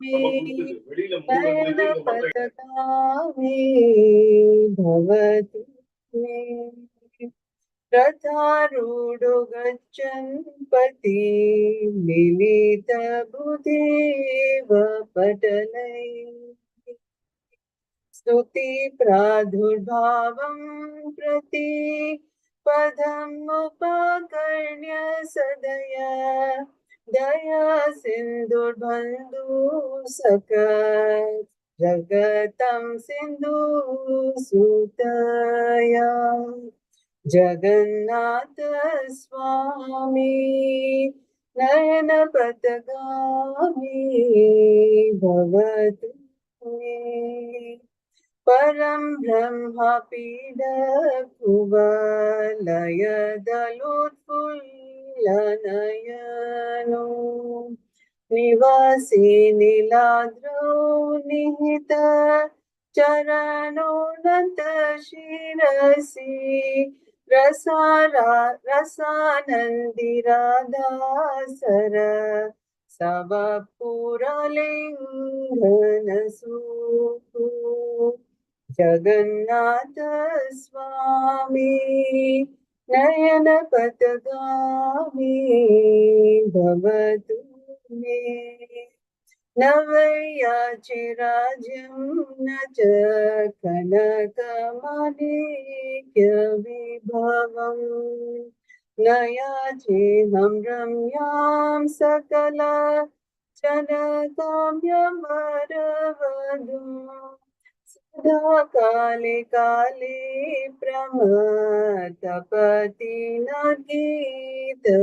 नयन पतगामि भवतु मे रथारूढो गच्छन् पथि मिलितबुधेव पटलैः स्तुति प्रादुर्भावं प्रति पदमुपकर्ण्य सदया दया सिन्धुर्बन्धु जगतं सिन्धु सुतया जगन्नाथ स्वामी नयन पथगामी भवतु मे परम ब्रह्म पीड कुवलय दलोत्फुल्लनयनो निवासी नीलाद्रौ निहित चरणो नत शिरसि रसानन्दिराधासर सवपुरलिङ्गनसूतु जगन्नाथ स्वामी नयन पथगामी भवतु मे नवयाचिराज्यं न च कनकमाणिक्यविभवम् न याचेऽहं रम्यां सकल जनकाम्यमरवधूं सदा काले काले प्रमथपति न गीतचरितु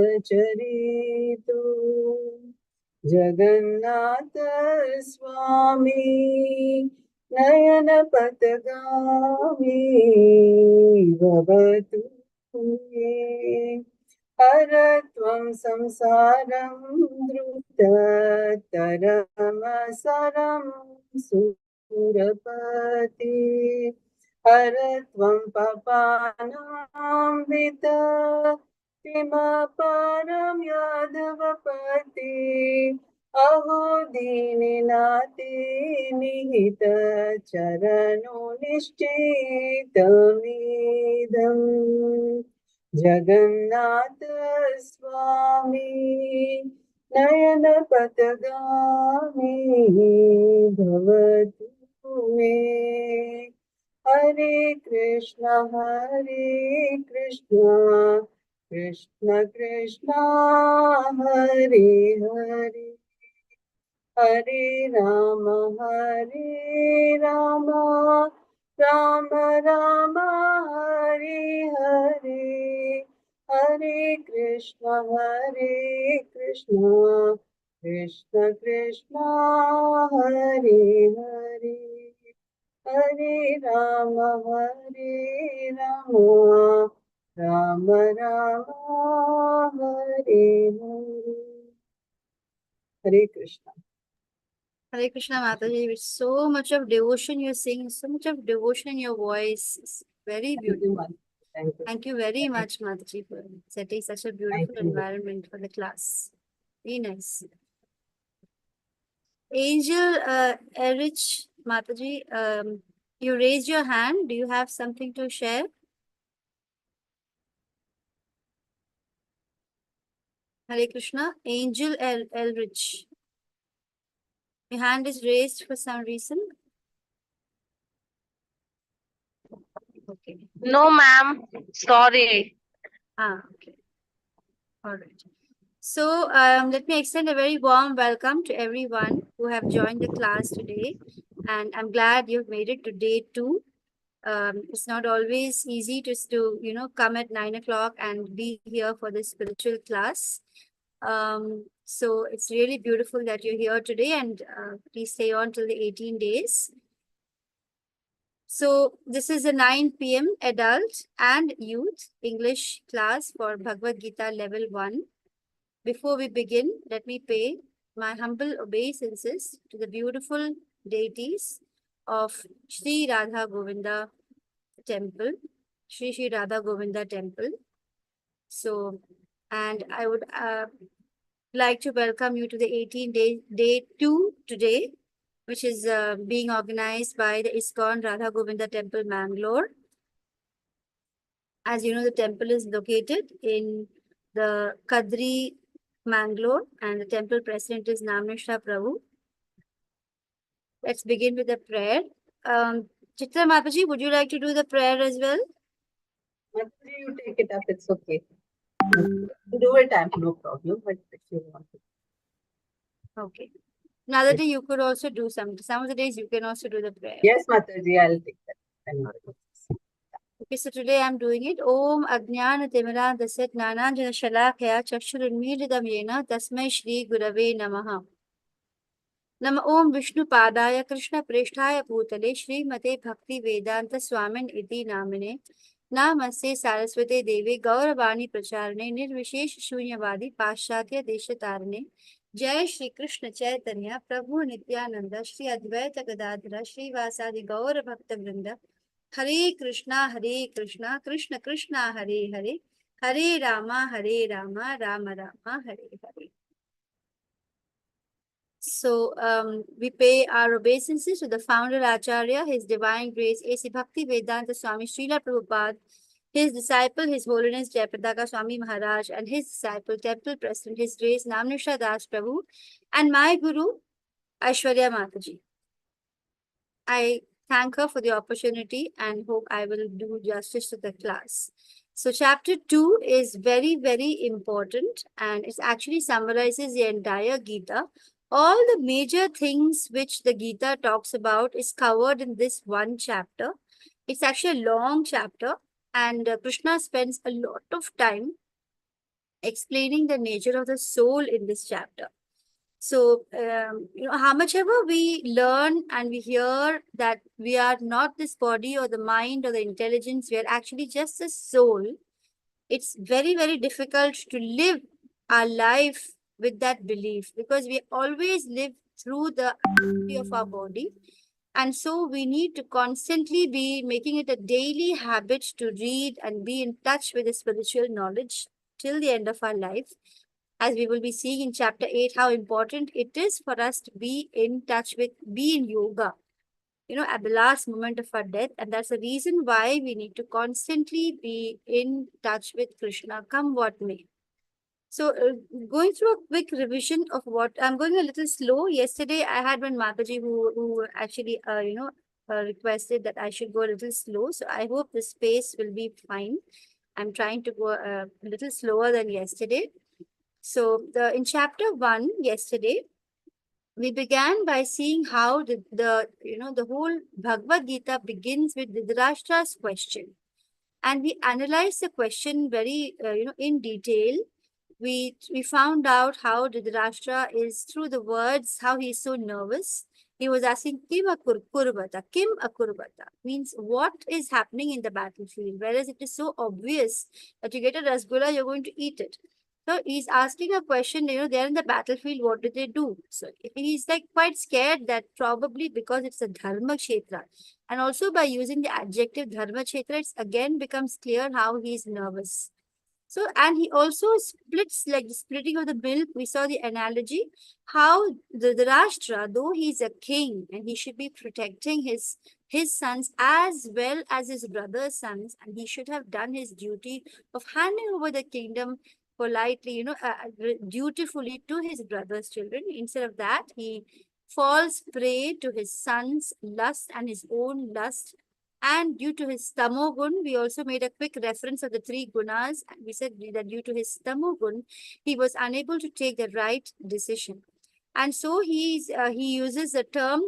जगन्नाथ स्वामी नयन पथगामी भवतु मे हरत्वं संसारं द्रुततरमसरं सुरपति हरत्वं पापानां विततिमपरं यादवपति अहो दीननाथे निहित चरणो निश्चितमिदम् जगन्नाथ स्वामी नयन पथगामी भवतु मे हरे Krishna Krishna Krishna Hare Hare Hare Ram Ram Ram Hare Hare Hare Krishna Krishna Krishna Hare Hare Hare Ram Ram Ram Hare Hare Hare Krishna Hare Krishna Mataji, with so much of devotion you're singing, so much of devotion in your voice. It's very beautiful. Thank you very much, Mataji, for setting such a beautiful environment for the class. Very nice. Angel Erich Mataji, you raised your hand. Do you have something to share? Hare Krishna. Angel Elrich. Your hand is raised for some reason. Okay. No, ma'am. Sorry. Okay. All right. So let me extend a very warm welcome to everyone who have joined the class today. And I'm glad you've made it to day 2. It's not always easy to come at 9 o'clock and be here for this spiritual class. So it's really beautiful that you're here today, and please stay on till the 18 days. So this is a 9 p.m. adult and youth English class for Bhagavad Gita level 1. Before we begin, let me pay my humble obeisances to the beautiful deities of Sri Radha Govinda temple, Sri Radha Govinda temple. So, and I would like to welcome you to the day 2 today, which is being organized by the ISKCON Radha Govinda Temple, Mangalore. As you know, the temple is located in the Kadri, Mangalore, and the temple president is Namnisha Prabhu. Let's begin with the prayer. Chitra Mataji, would you like to do the prayer as well? Mataji, you take it up, it's okay. Do it, I have no problem, but if you want to. Okay. Another day you could also do some of the days you can also do the prayer. Yes, Mataji, I'll take that. Okay, so today I'm doing it. Om Ajnana Timira Dasit Nananjana Shalakaya Chakshurunmilidam Yena Tasmai Shri Gurave Namaha. Nama Om Vishnu Padaya Krishna Presthaya Bhutale Shri Mate Bhakti Vedanta Swamin Iti Namine Namaste Saraswate Devi Gauravani Pracharane Nirvishesh Shunyavadi Paschatya Deshatarane Jai Shri Krishna Chaitanya Prabhu Nityananda Shri Advaita Gadadhara Shri Vasadi Gaura Bhakta Vrinda Hare Krishna, Krishna Krishna, Hare Hare, Hare Rama, Rama Rama, Hare Hare. So we pay our obeisances to the founder Acharya, His Divine Grace, A.C. Bhakti Vedanta Swami Srila Prabhupada, his disciple, His Holiness Jayapataka Swami Maharaj, and his disciple, Temple President, His Grace Namnisha Das Prabhu, and my Guru, Aishwarya Mataji. I thank her for the opportunity and hope I will do justice to the class. So chapter 2 is very, very important, and it actually summarizes the entire Gita. All the major things which the Gita talks about is covered in this one chapter. It's actually a long chapter, and Krishna spends a lot of time explaining the nature of the soul in this chapter. So, how much ever we learn and we hear that we are not this body or the mind or the intelligence, we are actually just a soul. It's very, very difficult to live our life with that belief because we always live through the activity of our body. And so we need to constantly be making it a daily habit to read and be in touch with the spiritual knowledge till the end of our life. As we will be seeing in chapter 8, how important it is for us to be in touch with, be in yoga, at the last moment of our death. And that's the reason why we need to constantly be in touch with Krishna, come what may. So going through a quick revision of what, I'm going a little slow. Yesterday, I had one Mataji who actually, requested that I should go a little slow. So I hope this pace will be fine. I'm trying to go a little slower than yesterday. So in chapter 1 yesterday, we began by seeing how the whole Bhagavad Gita begins with Dhritarashtra's question, and we analyzed the question very in detail. We found out how Dhritarashtra is through the words, how he is so nervous. He was asking Kim Akurbata. Kim Akurbata means what is happening in the battlefield, whereas it is so obvious that you get a rasgulla, you're going to eat it. So he's asking a question, they're in the battlefield, what do they do? So he's like quite scared that probably because it's a Dharma Kshetra. And also by using the adjective Dharma Kshetra, it again becomes clear how he's nervous. So, and he also splits, like the splitting of the milk. We saw the analogy, how the Dhritarashtra, though he's a king and he should be protecting his sons as well as his brother's sons, and he should have done his duty of handing over the kingdom politely, dutifully to his brother's children. Instead of that, he falls prey to his son's lust and his own lust. And due to his tamogun, we also made a quick reference of the 3 gunas. And we said that due to his tamogun, he was unable to take the right decision. And so he uses the term,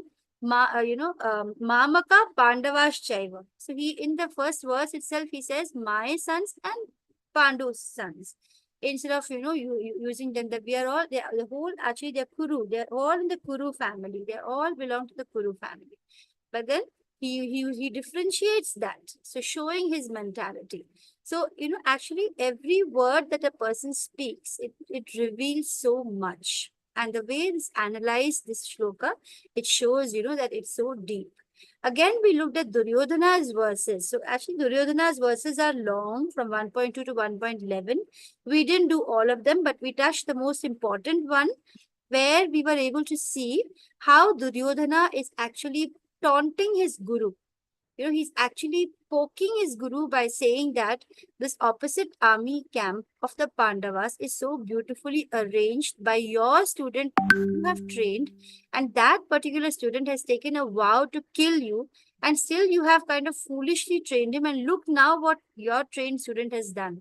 Mamaka Pandavas Chaiva. So in the first verse itself, he says, my sons and Pandu's sons. Instead of, using them, that we are all, the whole, actually they're Kuru. They're all in the Kuru family. They all belong to the Kuru family. But then he differentiates that, so showing his mentality. So actually every word that a person speaks, it reveals so much. And the way it's analyzed, this shloka, it shows that it's so deep. Again, we looked at Duryodhana's verses. So actually, Duryodhana's verses are long from 1.2 to 1.11. We didn't do all of them, but we touched the most important one where we were able to see how Duryodhana is actually taunting his guru. He's actually poking his guru by saying that this opposite army camp of the Pandavas is so beautifully arranged by your student you have trained, and that particular student has taken a vow to kill you, and still you have kind of foolishly trained him. And look now what your trained student has done.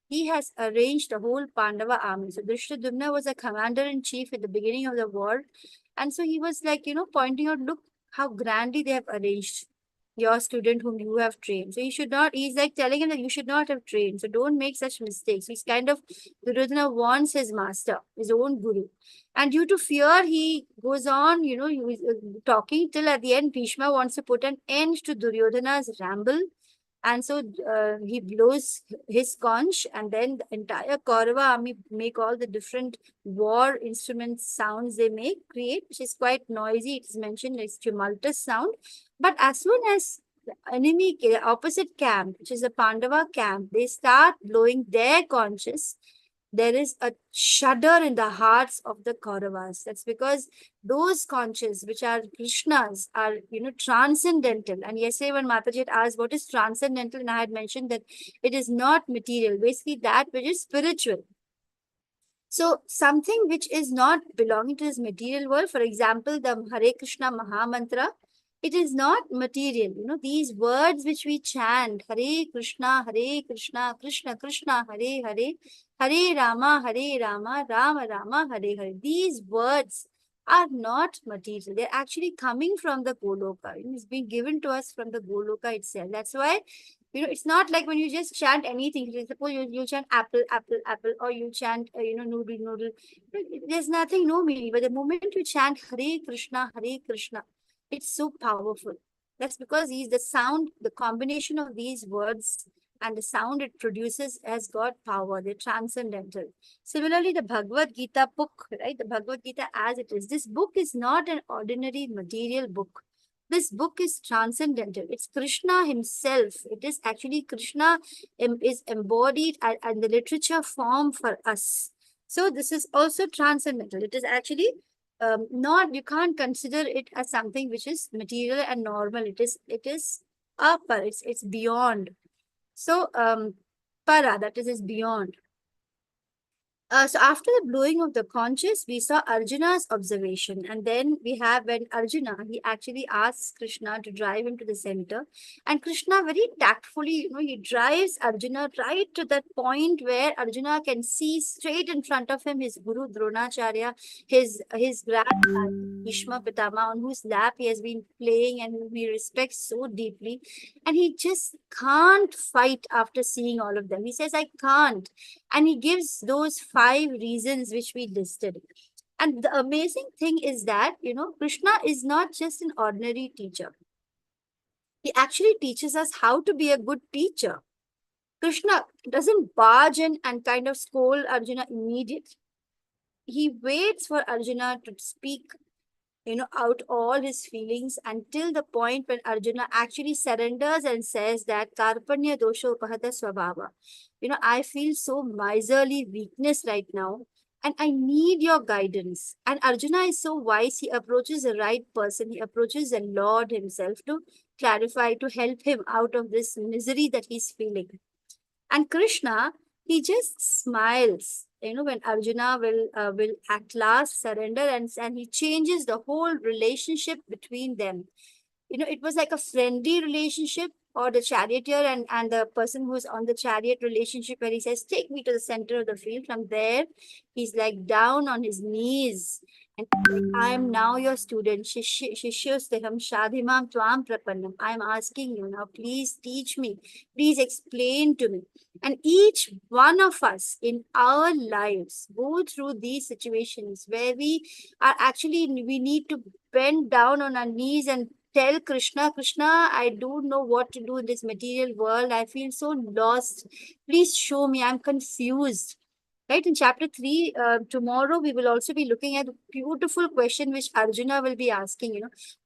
He has arranged the whole Pandava army. So Drishtadyumna was a commander in chief at the beginning of the war. And so he was like, pointing out, look how grandly they have arranged your student whom you have trained. So he's like telling him that you should not have trained. So don't make such mistakes. He's kind of, Duryodhana wants his master, his own guru. And due to fear, he goes on, he was talking till at the end, Bhishma wants to put an end to Duryodhana's ramble. And so he blows his conch, and then the entire Kaurava army make all the different war instruments sounds they create, which is quite noisy. It is mentioned as tumultuous sound. But as soon as the enemy, the opposite camp, which is the Pandava camp, they start blowing their conches, there is a shudder in the hearts of the Kauravas. That's because those conches, which are Krishna's, are, transcendental. And yesterday when Mataji had asked what is transcendental, and I had mentioned that it is not material, basically that which is spiritual. So something which is not belonging to this material world, for example, the Hare Krishna Maha Mantra, it is not material. These words which we chant, Hare Krishna, Krishna Krishna, Hare Hare, Hare Rama, Rama Rama, Hare Hare. These words are not material. They're actually coming from the Goloka. It's being given to us from the Goloka itself. That's why, it's not like when you just chant anything. Suppose you chant apple, apple, apple, or you chant, noodle, noodle. There's nothing, no meaning. But the moment you chant Hare Krishna, it's so powerful. That's because the sound, the combination of these words and the sound it produces has got power. They're transcendental. Similarly, the Bhagavad Gita book, right? The Bhagavad Gita as it is. This book is not an ordinary material book. This book is transcendental. It's Krishna himself. It is actually Krishna is embodied and the literature form for us. So this is also transcendental. It is actually you can't consider it as something which is material and normal. It is upper. It's beyond. So para, that is beyond. So after the blowing of the conches, we saw Arjuna's observation. And then we have when Arjuna, he actually asks Krishna to drive him to the center. And Krishna very tactfully, he drives Arjuna right to that point where Arjuna can see straight in front of him his Guru Dronacharya, his grandfather, Bhishma Pitama, on whose lap he has been playing and whom he respects so deeply. And he just can't fight after seeing all of them. He says, I can't. And he gives those 5 reasons which we listed. And the amazing thing is that, Krishna is not just an ordinary teacher. He actually teaches us how to be a good teacher. Krishna doesn't barge in and kind of scold Arjuna immediately. He waits for Arjuna to speak, out all his feelings until the point when Arjuna actually surrenders and says that Karpanya dosho upahata swabhava. I feel so miserly weakness right now and I need your guidance. And Arjuna is so wise, he approaches the right person. He approaches the Lord himself to clarify, to help him out of this misery that he's feeling. And Krishna, he just smiles, when Arjuna will at last surrender and he changes the whole relationship between them. It was like a friendly relationship, or the charioteer and the person who's on the chariot relationship where he says, take me to the center of the field. From there, he's like down on his knees and like, I am now your student. Shishyosteham shadhimam tvam prapannam. I am asking you now, please teach me. Please explain to me. And each one of us in our lives go through these situations where we need to bend down on our knees and tell Krishna, I don't know what to do in this material world. I feel so lost. Please show me. I'm confused. right? In chapter 3, tomorrow we will also be looking at a beautiful question which Arjuna will be asking,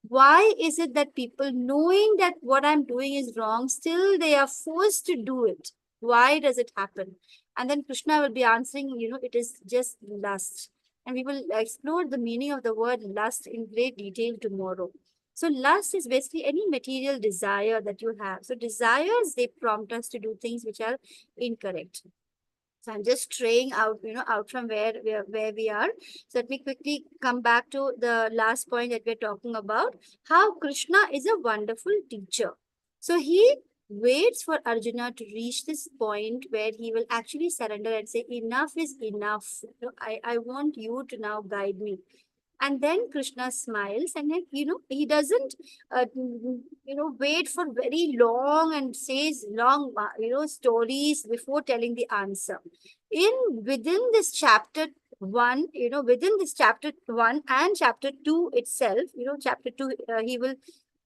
why is it that people knowing that what I'm doing is wrong, still they are forced to do it? Why does it happen? And then Krishna will be answering, it is just lust. And we will explore the meaning of the word lust in great detail tomorrow. So lust is basically any material desire that you have. So desires, they prompt us to do things which are incorrect. So I'm just straying out, out from where we are. So let me quickly come back to the last point that we're talking about, how Krishna is a wonderful teacher. So he waits for Arjuna to reach this point where he will actually surrender and say, enough is enough. I want you to now guide me. And then Krishna smiles, and then, he doesn't, wait for very long and says long, stories before telling the answer. Within this chapter 1, within this chapter 1 and chapter 2 itself, chapter 2, he will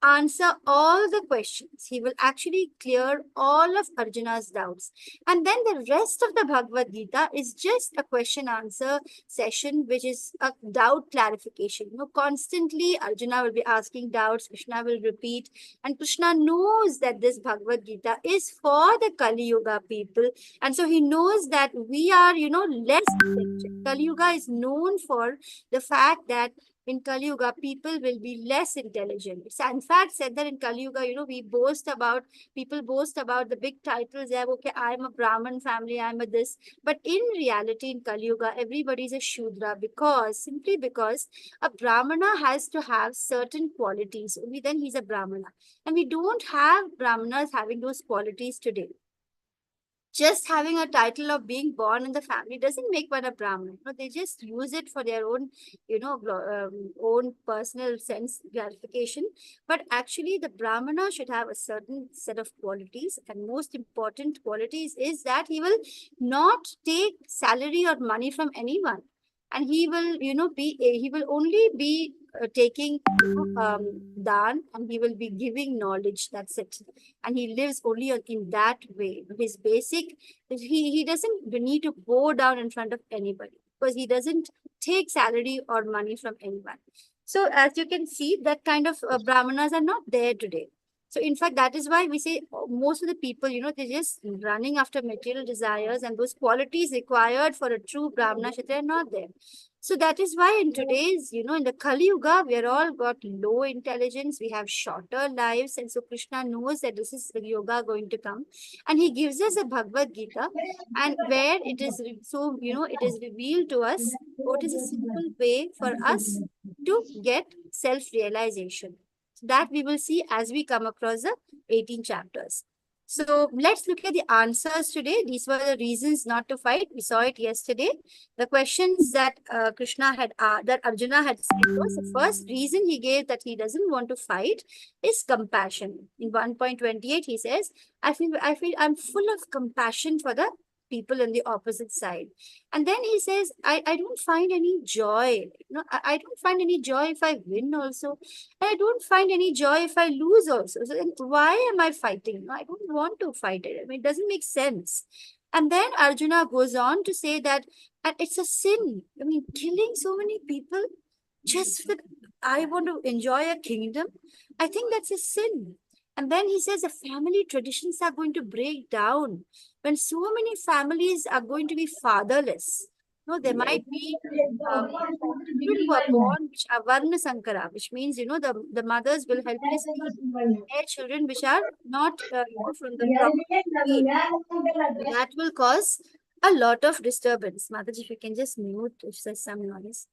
answer all the questions. He will actually clear all of Arjuna's doubts. And then the rest of the Bhagavad Gita is just a question answer session, which is a doubt clarification. Constantly Arjuna will be asking doubts, Krishna will repeat, and Krishna knows that this Bhagavad Gita is for the Kali Yuga people. And so he knows that we are, less intelligent. Kali Yuga is known for the fact that in Kali Yuga, people will be less intelligent. It's in fact said that in Kali Yuga, people boast about the big titles. Yeah, okay, I'm a Brahmin family, I'm a this. But in reality, in Kali Yuga, everybody is a Shudra simply because a Brahmana has to have certain qualities. Only then he's a Brahmana. And we don't have Brahmanas having those qualities today. Just having a title of being born in the family doesn't make one a Brahmin. They just use it for their own, own personal sense gratification. But actually, the Brahmana should have a certain set of qualities, and most important qualities is that he will not take salary or money from anyone, and he will, he will only be taking dan, and he will be giving knowledge. That's it. And he lives only in that way. His basic, he doesn't need to go down in front of anybody because he doesn't take salary or money from anyone. So as you can see, that kind of Brahmanas are not there today. So in fact, that is why we say most of the people, they're just running after material desires, and those qualities required for a true Brahmana Kshatriya are not there. So that is why in today's, in the Kali Yuga, we are all got low intelligence, we have shorter lives. And so Krishna knows that this is the yoga going to come. And he gives us a Bhagavad Gita, and where it is, it is revealed to us what is a simple way for us to get self-realization. That we will see as we come across the 18 chapters. So let's look at the answers today. These were the reasons not to fight. We saw it yesterday. The questions that that Arjuna had said was, the first reason he gave that he doesn't want to fight is compassion. In 1.28, he says, I feel I'm full of compassion for the people on the opposite side. And then he says, I don't find any joy. I don't find any joy if I win also. And I don't find any joy if I lose also. So then why am I fighting? I don't want to fight it. I mean, it doesn't make sense. And then Arjuna goes on to say that, and it's a sin. I mean, killing so many people just that I want to enjoy a kingdom. I think that's a sin. And then he says the family traditions are going to break down when so many families are going to be fatherless. There might be children who are born which are Varna Sankara, which means, the mothers will helplessly bear children which are not, from the proper breed. That will cause a lot of disturbance. Mataji, if you can just mute if there's some noise.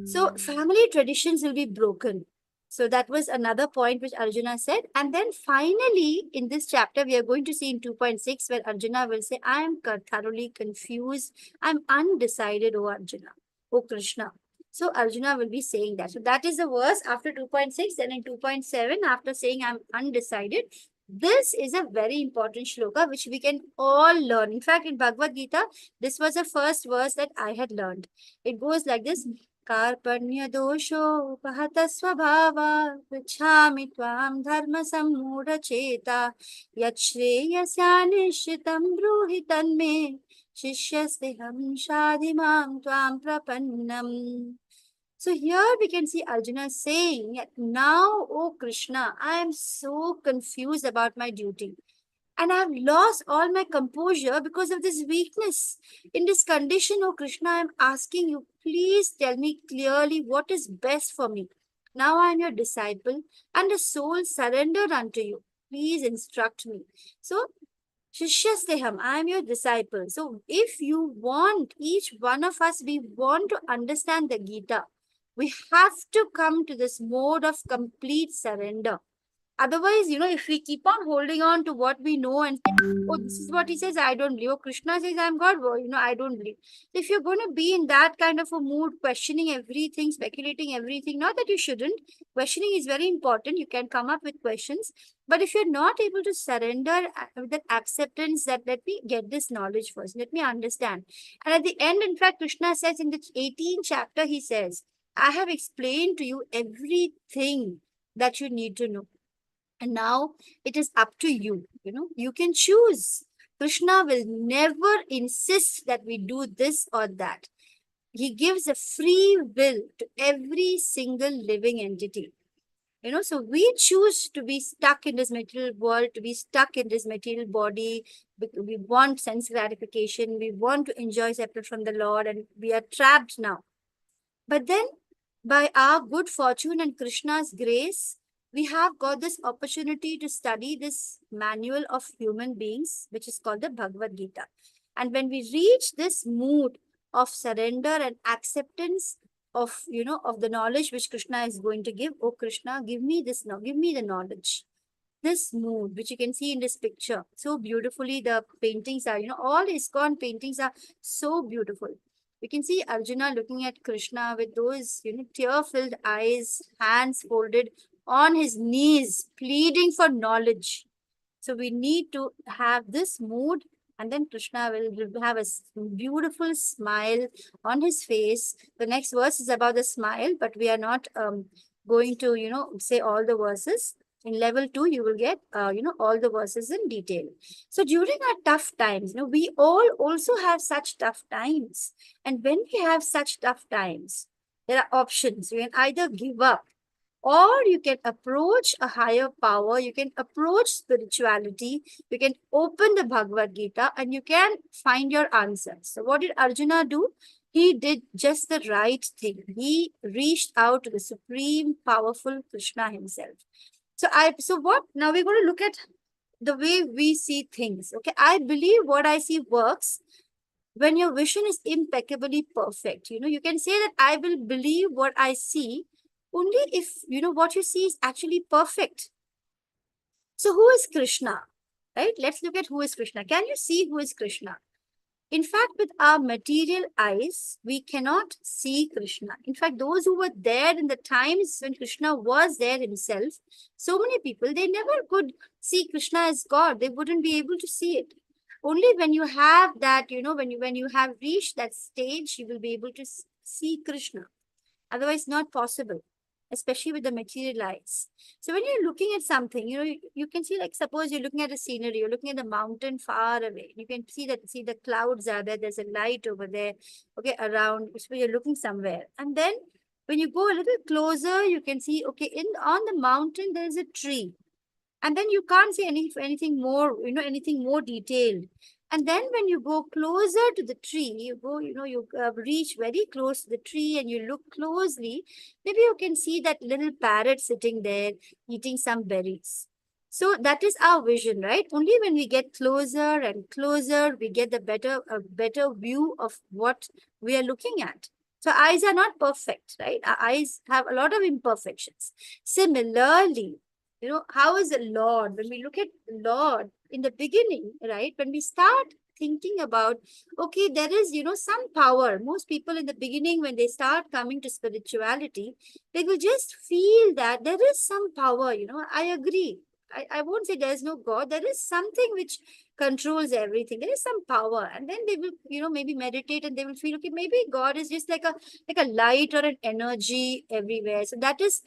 So family traditions will be broken. So that was another point which Arjuna said. And then finally, in this chapter, we are going to see in 2.6 where Arjuna will say, I am thoroughly confused. I'm undecided, O Arjuna, O Krishna. So Arjuna will be saying that. So that is the verse after 2.6. Then in 2.7, after saying I'm undecided, this is a very important shloka which we can all learn. In fact, in Bhagavad Gita, this was the first verse that I had learned. It goes like this. Karpanya dosho upahata swabhava vichhami tvam dharma sammudha cheta yachreyasya nishchitam bruhi tanme Shishyasteham shadimam tvam prapannam. So here we can see Arjuna saying, now, O Krishna, I am so confused about my duty. And I have lost all my composure because of this weakness. In this condition, O Krishna, I am asking you, please tell me clearly what is best for me. Now I am your disciple and a soul surrendered unto you. Please instruct me. So, Shishyasteham, I am your disciple. So, if you want, each one of us, we want to understand the Gita, we have to come to this mode of complete surrender. Otherwise, if we keep on holding on to what we know and say, oh, this is what he says, I don't believe. Oh, Krishna says, I'm God. Well, I don't believe. If you're going to be in that kind of a mood, questioning everything, speculating everything, not that you shouldn't. Questioning is very important. You can come up with questions. But if you're not able to surrender with that acceptance that let me get this knowledge first, let me understand. And at the end, in fact, Krishna says in the 18th chapter, he says, I have explained to you everything that you need to know. And now it is up to you. You can choose. Krishna will never insist that we do this or that. He gives a free will to every single living entity. So we choose to be stuck in this material world, to be stuck in this material body. We want sense gratification. We want to enjoy separate from the Lord, and we are trapped now. But then, by our good fortune and Krishna's grace, we have got this opportunity to study this manual of human beings, which is called the Bhagavad Gita. And when we reach this mood of surrender and acceptance of, of the knowledge which Krishna is going to give, oh Krishna, give me this now, give me the knowledge. This mood, which you can see in this picture, so beautifully the paintings are, all ISKCON paintings are so beautiful. We can see Arjuna looking at Krishna with those, tear-filled eyes, hands folded on his knees, pleading for knowledge. So we need to have this mood, and then Krishna will have a beautiful smile on his face. The next verse is about the smile, but we are not going to, say all the verses. In level 2, you will get, all the verses in detail. So during our tough times, we all also have such tough times. And when we have such tough times, there are options. You can either give up, or you can approach a higher power. You can approach spirituality. You can open the Bhagavad Gita and you can find your answers. So what did Arjuna do? He did just the right thing. He reached out to the supreme powerful Krishna himself. So what? Now we're going to look at the way we see things. Okay, I believe what I see works when your vision is impeccably perfect. You can say that I will believe what I see only if, what you see is actually perfect. So who is Krishna? Right? Let's look at who is Krishna. Can you see who is Krishna? In fact, with our material eyes, we cannot see Krishna. In fact, those who were there in the times when Krishna was there himself, so many people, they never could see Krishna as God. They wouldn't be able to see it. Only when you have that, when you have reached that stage, you will be able to see Krishna. Otherwise, not possible, especially with the material eyes. So when you're looking at something, you can see, like, suppose you're looking at a scenery, you're looking at the mountain far away. You can see the clouds are there. There's a light over there, okay, around. So you're looking somewhere. And then when you go a little closer, you can see, okay, on the mountain, there's a tree. And then you can't see anything more, anything more detailed. And then when you go closer to the tree, you reach very close to the tree and you look closely, maybe you can see that little parrot sitting there eating some berries. So that is our vision, right? Only when we get closer and closer, we get a better view of what we are looking at. So eyes are not perfect, right? Our eyes have a lot of imperfections. Similarly, how is the Lord? When we look at Lord in the beginning, right? When we start thinking about, okay, there is, some power. Most people in the beginning, when they start coming to spirituality, they will just feel that there is some power, I agree. I won't say there's no God. There is something which controls everything. There is some power. And then they will, maybe meditate and they will feel, okay, maybe God is just like a light or an energy everywhere. So that is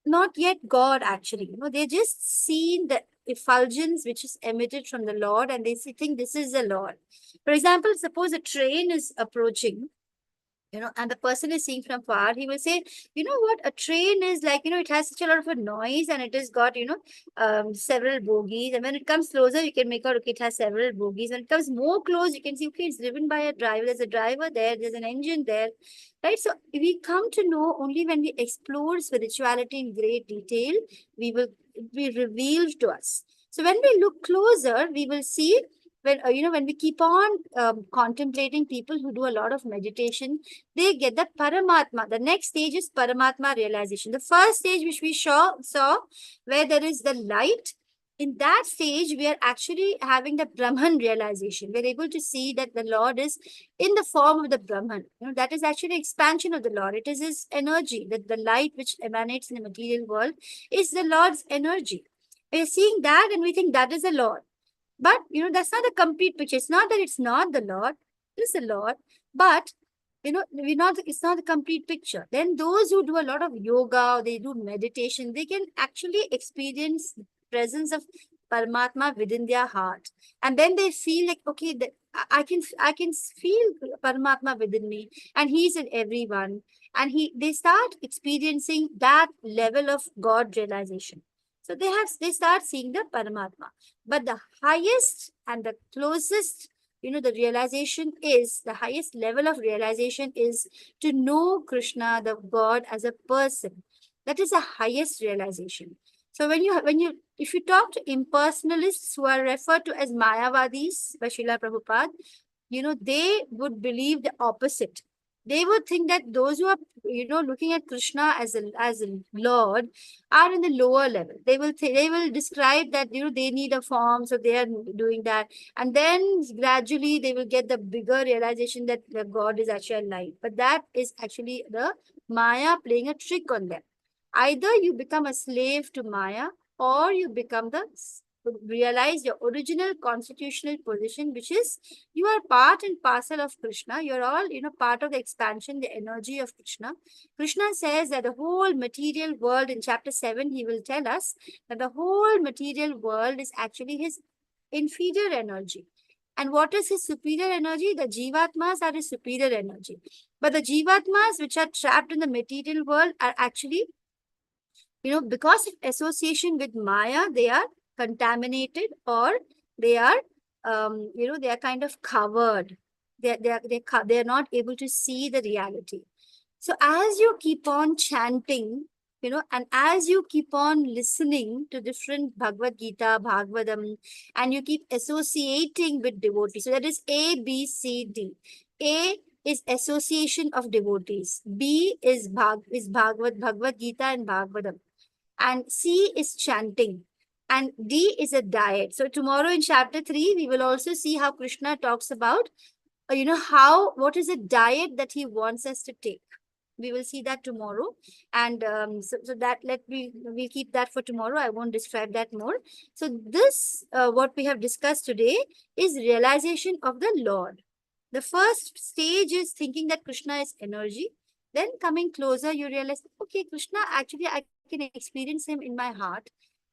not yet God, actually. They just seen the effulgence which is emitted from the Lord, and they think this is the Lord. For example, suppose a train is approaching, and the person is seeing from far, he will say, you know what, a train is like, it has such a lot of a noise, and it has got, several bogies. And when it comes closer, you can make out, okay, it has several bogies. When it comes more close, you can see, okay, it's driven by a driver. There's a driver there. There's an engine there, right? So we come to know only when we explore spirituality in great detail, we will be revealed to us. So when we look closer, we will see when we keep on contemplating, people who do a lot of meditation, they get the Paramatma. The next stage is Paramatma realization. The first stage which we saw where there is the light, in that stage, we are actually having the Brahman realization. We're able to see that the Lord is in the form of the Brahman. That is actually expansion of the Lord. It is his energy, that the light which emanates in the material world is the Lord's energy. We are seeing that and we think that is the Lord. But, that's not the complete picture. It's not that it's not the Lord. It's the Lord. But, it's not the complete picture. Then those who do a lot of yoga, they do meditation, they can actually experience the presence of Paramatma within their heart. And then they feel like, okay, I can feel Paramatma within me, and he's in everyone. And they start experiencing that level of God realization. So they start seeing the Paramatma. But the highest and the closest, the highest level of realization is to know Krishna, the God, as a person. That is the highest realization. So if you talk to impersonalists who are referred to as Mayavadis by Srila Prabhupada, they would believe the opposite. They would think that those who are, looking at Krishna as a Lord are in the lower level. They will describe that, they need a form, so they are doing that. And then gradually they will get the bigger realization that the God is actually a light. But that is actually the Maya playing a trick on them. Either you become a slave to Maya, or you realize your original constitutional position, which is you are part and parcel of Krishna. You're all, part of the expansion, the energy of Krishna. Krishna says that the whole material world, in chapter 7, he will tell us that the whole material world is actually his inferior energy. And what is his superior energy? The Jivatmas are his superior energy. But the Jivatmas which are trapped in the material world are actually, because of association with Maya, they are contaminated, or they are, they are kind of covered. They're not able to see the reality. So as you keep on chanting, and as you keep on listening to different Bhagavad Gita, Bhagavatam, and you keep associating with devotees. So that is A, B, C, D. A is association of devotees. B is Bhagavad Gita and Bhagavatam. And C is chanting. And D is a diet. So tomorrow in chapter 3, we will also see how Krishna talks about, what is a diet that he wants us to take. We will see that tomorrow. And so that we'll keep that for tomorrow. I won't describe that more. So this, what we have discussed today, is realization of the Lord. The first stage is thinking that Krishna is energy. Then coming closer, you realize, okay, Krishna, actually, I can experience him in my heart.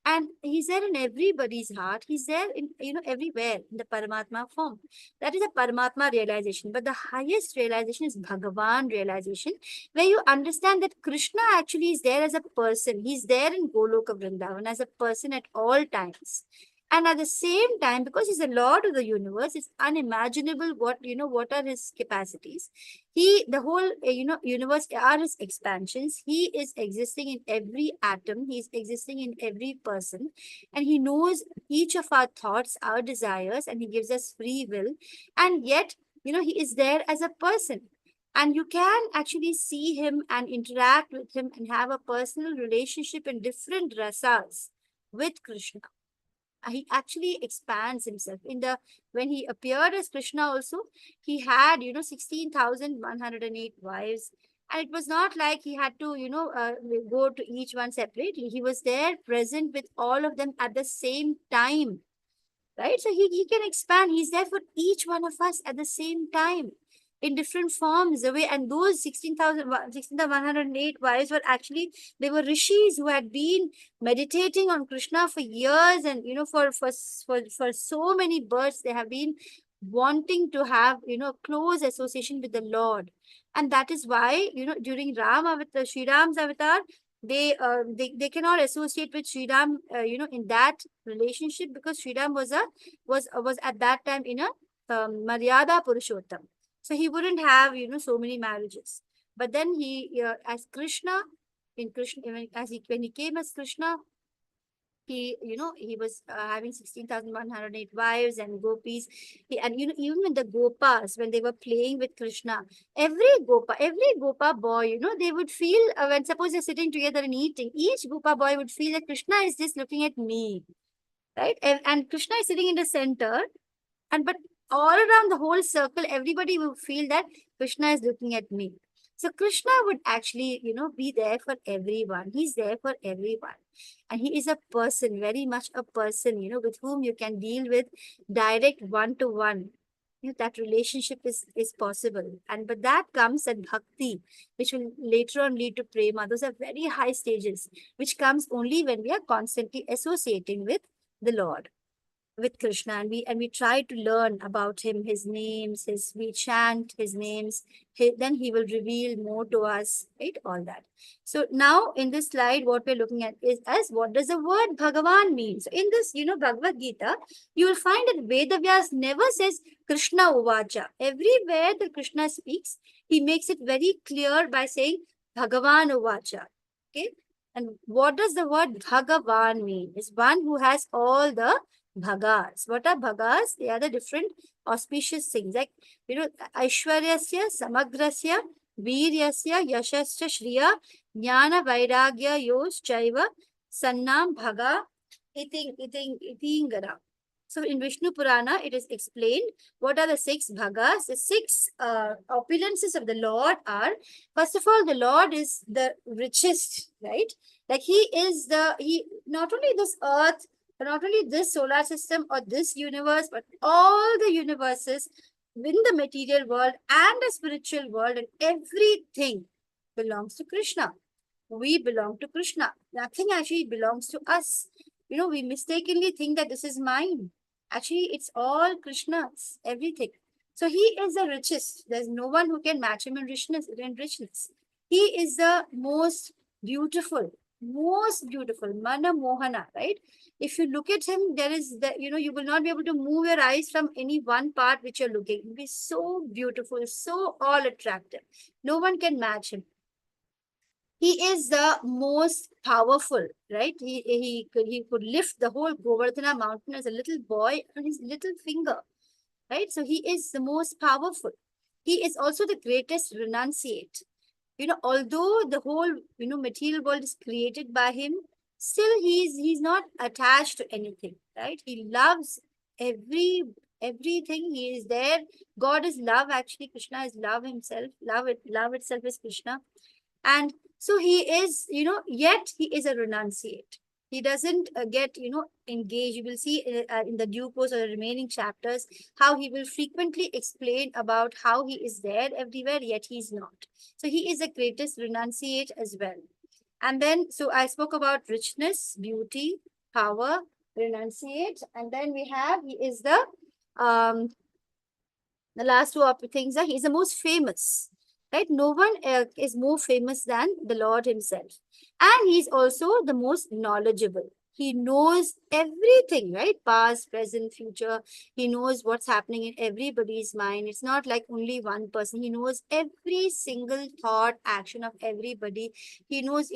And he's there in everybody's heart. He's there in, everywhere in the Paramatma form. That is a Paramatma realization. But the highest realization is Bhagavan realization, where you understand that Krishna actually is there as a person. He's there in Goloka Vrindavan as a person at all times. And at the same time, because he's the Lord of the universe, it's unimaginable what are his capacities. The whole, universe are his expansions. He is existing in every atom. He's existing in every person. And he knows each of our thoughts, our desires, and he gives us free will. And yet, he is there as a person. And you can actually see him and interact with him and have a personal relationship in different rasas with Krishna. He actually expands himself. When he appeared as Krishna also, he had, 16,108 wives. And it was not like he had to, go to each one separately. He was there present with all of them at the same time. Right? So he can expand. He's there for each one of us at the same time. in different forms. The way, and those 16,108 wives were actually, they were rishis who had been meditating on Krishna for years, and for so many births they have been wanting to have close association with the Lord. And that is why during Ram avatar, Sri Ram's avatar, they cannot associate with Sri Ram in that relationship, because Sri Ram was at that time in a Maryada Purushottam. So he wouldn't have so many marriages. But then he as Krishna, in Krishna, when he came as Krishna, he was having 16,108 wives and gopis. And even when the gopas, when they were playing with Krishna, every gopa boy, they would feel, when suppose they're sitting together and eating, each gopa boy would feel that Krishna is just looking at me, right? And Krishna is sitting in the center, but all around the whole circle, everybody will feel that Krishna is looking at me. So Krishna would actually, be there for everyone. He's there for everyone. And he is a person, very much a person, with whom you can deal with direct one-to-one. That relationship is possible. But that comes at bhakti, which will later on lead to prema. Those are very high stages, which comes only when we are constantly associating with the Lord, with Krishna, and we try to learn about him, his names, we chant his names. Then he will reveal more to us, right? All that. So now in this slide, what we're looking at is as what does the word Bhagavan mean? So in this, Bhagavad Gita, you will find that Vedavyas never says Krishna Uvacha. Everywhere that Krishna speaks, he makes it very clear by saying Bhagavan Uvacha. Okay. And what does the word Bhagavan mean? Is one who has all the bhagas. What are bhagas? They are the different auspicious things, like Aishwaryasya, Samagrasya, Viryasya, Yashasya, Shriya, Jnana, Vairagya, Yos, Chaiva, Sannam, Bhaga, Itingara. So in Vishnu Purana, it is explained what are the 6 bhagas. The 6 opulences of the Lord are, first of all, the Lord is the richest, right? Like he not only this earth, not only this solar system or this universe, but all the universes in the material world and the spiritual world, and everything belongs to Krishna. We belong to Krishna. Nothing actually belongs to us. We mistakenly think that this is mine. Actually, it's all Krishna's, everything. So he is the richest. There's no one who can match him in richness. He is the most beautiful, Mana Mohana, right? If you look at him, there is you will not be able to move your eyes from any one part which you're looking. It will be so beautiful, so all attractive. No one can match him. He is the most powerful, right? He could lift the whole Govardhana mountain as a little boy on his little finger, right? So he is the most powerful. He is also the greatest renunciate. Although the whole material world is created by him, still he's not attached to anything, right? He loves everything. He is there. God is love. Actually, Krishna is love himself. Love itself is Krishna. And so he is, yet he is a renunciate. He doesn't get, engaged. You will see in the due course of the remaining chapters how he will frequently explain about how he is there everywhere, yet he is not. So he is the greatest renunciate as well. And then, so I spoke about richness, beauty, power, renunciate. And then we have, he is the last 2 things are, he is the most famous. Right? No one is more famous than the Lord himself. And he's also the most knowledgeable. He knows everything, right? Past, present, future. He knows what's happening in everybody's mind. It's not like only one person. He knows every single thought, action of everybody. He knows,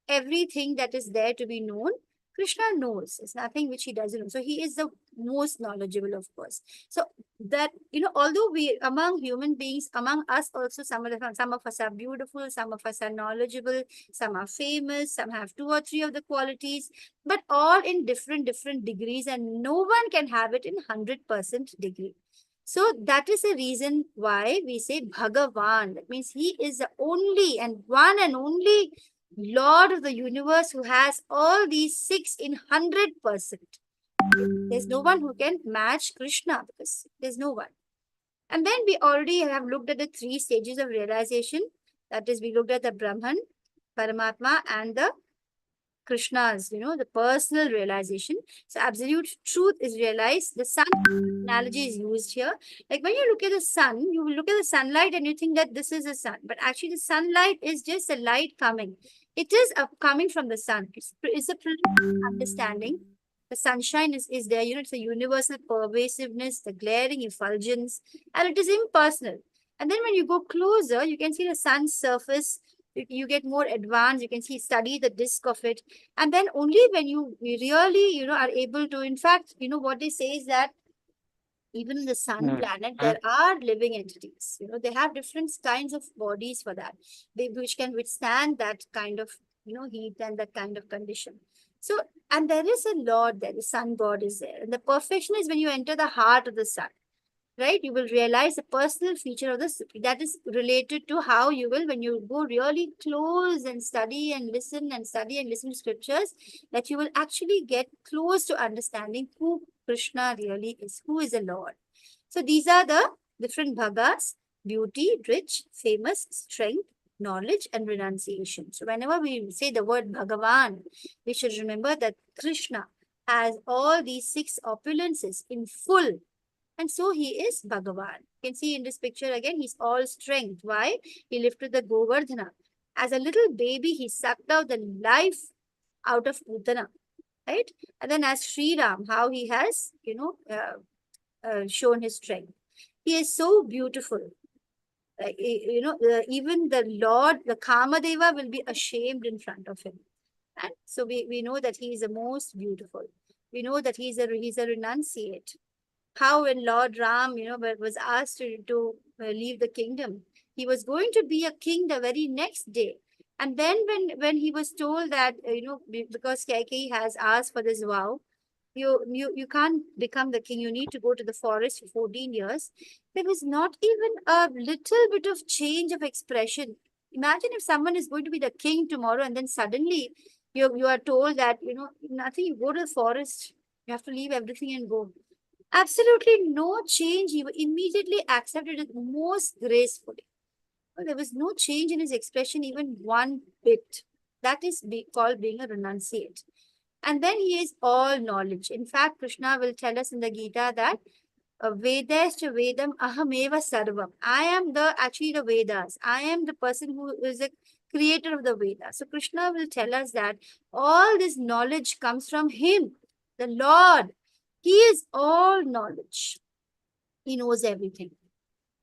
everything that is there to be known. Krishna knows. It's nothing which he doesn't know. So he is the most knowledgeable, of course. So that, although we, among human beings, among us also, some of us are beautiful, some of us are knowledgeable, some are famous, some have 2 or 3 of the qualities, but all in different degrees, and no one can have it in 100% degree. So that is the reason why we say Bhagavan. That means he is the only and one and only Lord of the universe who has all these 6 in 100%. There's no one who can match Krishna, because there's no one. And then we already have looked at the 3 stages of realization. That is, we looked at the Brahman, Paramatma, and the Krishna's, the personal realization. So absolute truth is realized. The sun analogy is used here. Like when you look at the sun, you will look at the sunlight and you think that this is the sun. But actually the sunlight is just the light coming. It is coming from the sun. It's a preliminary understanding. The sunshine is there. It's a universal pervasiveness, the glaring effulgence, and it is impersonal. And then when you go closer, you can see the sun's surface. You get more advanced. You can study the disk of it. And then only when you really, are able to, in fact, what they say is that even in the sun planet, there are living entities. They have different kinds of bodies for that, which can withstand that kind of, heat and that kind of condition. So, and there is a Lord there, the sun god is there. And the perfection is when you enter the heart of the sun, right? You will realize the personal feature of the Supreme. That is related to how you will, when you go really close and study and listen and study and listen to scriptures, that you will actually get close to understanding who Krishna really is, who is the Lord. So these are the different bhagas: beauty, rich, famous, strength, knowledge, and renunciation. So whenever we say the word Bhagavan, we should remember that Krishna has all these 6 opulences in full. And so he is Bhagavan. You can see in this picture again, he's all strength. Why? He lifted the Govardhana. As a little baby, he sucked out the life out of Putana, right? And then as Sri Ram, how he has, shown his strength. He is so beautiful. Even the Lord, the Kamadeva, will be ashamed in front of him. And so we know that he is the most beautiful. We know that he's a renunciate. How when Lord Ram, was asked to leave the kingdom, he was going to be a king the very next day. And then when he was told that, because Kaikeyi has asked for this vow, you can't become the king, you need to go to the forest for 14 years. There was not even a little bit of change of expression. Imagine if someone is going to be the king tomorrow and then suddenly you are told that, nothing, you go to the forest, you have to leave everything and go. Absolutely no change. He immediately accepted it most gracefully. There was no change in his expression, even one bit. That is called being a renunciate. And then he is all knowledge. In fact, Krishna will tell us in the Gita that Vedascha Vedam Ahameva Sarvam. I am actually the Vedas. I am the person who is the creator of the Vedas. So Krishna will tell us that all this knowledge comes from him, the Lord. He is all knowledge. He knows everything.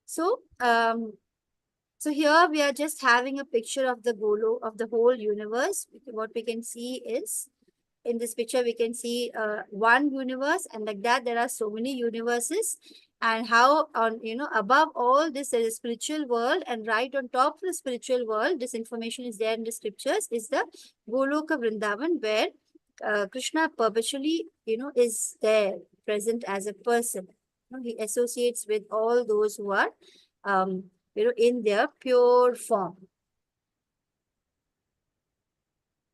So, so here we are just having a picture of the Golo, of the whole universe. What we can see is, in this picture, we can see one universe, and like that, there are so many universes. And how above all this, there is a spiritual world, and right on top of the spiritual world, this information is there in the scriptures, is the Goloka Vrindavan, where Krishna perpetually, is there, present as a person. He associates with all those who are, in their pure form.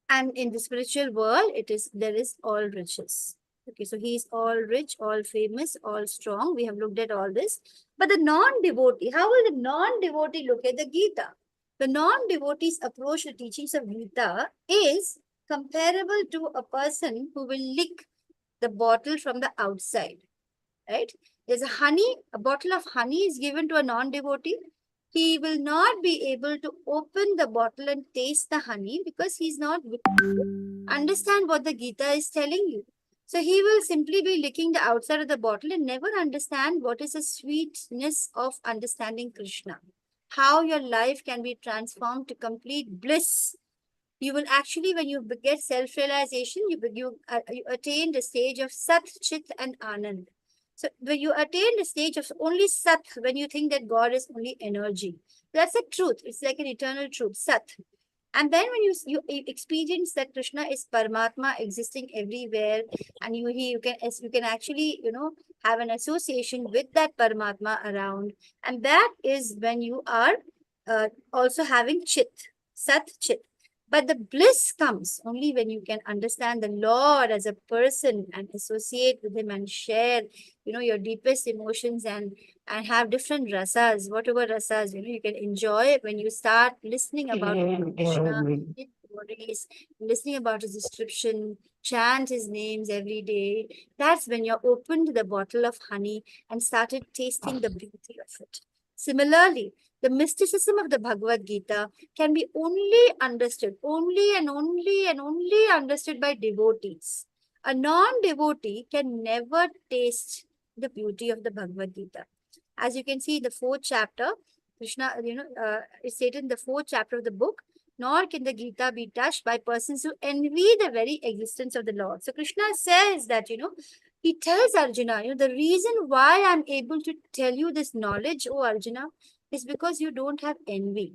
And in the spiritual world, there is all riches. Okay, so he is all rich, all famous, all strong. We have looked at all this. But the non-devotee, how will the non-devotee look at the Gita? The non-devotee's approach to teachings of Gita is comparable to a person who will lick the bottle from the outside, right? There's a bottle of honey is given to a non-devotee. He will not be able to open the bottle and taste the honey because he's not understand what the Gita is telling you. So he will simply be licking the outside of the bottle and never understand what is the sweetness of understanding Krishna. How your life can be transformed to complete bliss. You will actually, when you get self-realization, you attain the stage of Sat, Chit, and Anand. So when you attain the stage of only Sat, when you think that God is only energy, that's the truth. It's like an eternal truth, Sat. And then when you experience that Krishna is Paramatma existing everywhere, and you can actually have an association with that Paramatma around, and that is when you are also having Chit, Sat Chit. But the bliss comes only when you can understand the Lord as a person and associate with him and share, your deepest emotions and have different rasas, whatever rasas, you can enjoy when you start listening about Krishna, his stories, listening about his description, chant his names every day. That's when you're opened the bottle of honey and started tasting the beauty of it. Similarly, the mysticism of the Bhagavad Gita can be only understood, only and only and only understood by devotees. A non-devotee can never taste the beauty of the Bhagavad Gita. As you can see in the fourth chapter, Krishna, it's stated in the fourth chapter of the book, nor can the Gita be touched by persons who envy the very existence of the Lord. So Krishna says that, he tells Arjuna, the reason why I'm able to tell you this knowledge, oh Arjuna, is because you don't have envy.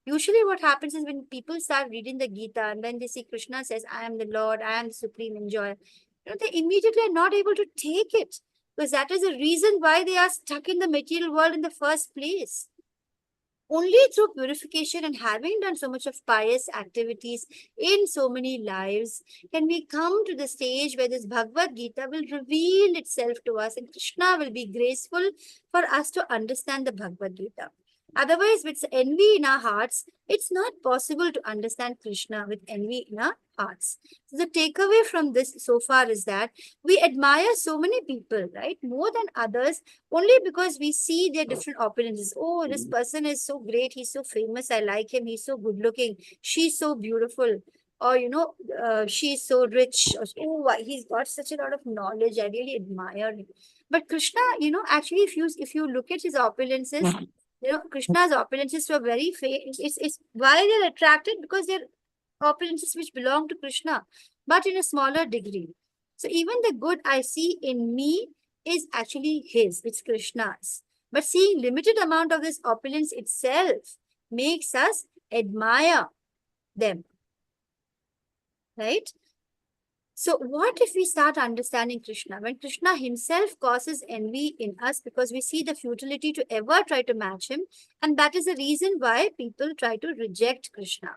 Usually what happens is when people start reading the Gita and then they see Krishna says, I am the Lord, I am the supreme enjoyer, they immediately are not able to take it, because that is the reason why they are stuck in the material world in the first place. Only through purification and having done so much of pious activities in so many lives can we come to the stage where this Bhagavad Gita will reveal itself to us and Krishna will be graceful for us to understand the Bhagavad Gita. Otherwise, with envy in our hearts, it's not possible to understand Krishna with envy in our hearts. So the takeaway from this so far is that we admire so many people, right? More than others, only because we see their different opinions. Oh, this person is so great. He's so famous. I like him. He's so good looking. She's so beautiful. Or, she's so rich. Or, oh, he's got such a lot of knowledge. I really admire him. But Krishna, actually, if you look at his opulences, Krishna's opulences were very it's why they're attracted, because they're opulences which belong to Krishna, but in a smaller degree. So even the good I see in me is actually his, it's Krishna's. But seeing limited amount of this opulence itself makes us admire them, right? So what if we start understanding Krishna? When Krishna himself causes envy in us because we see the futility to ever try to match him. And that is the reason why people try to reject Krishna.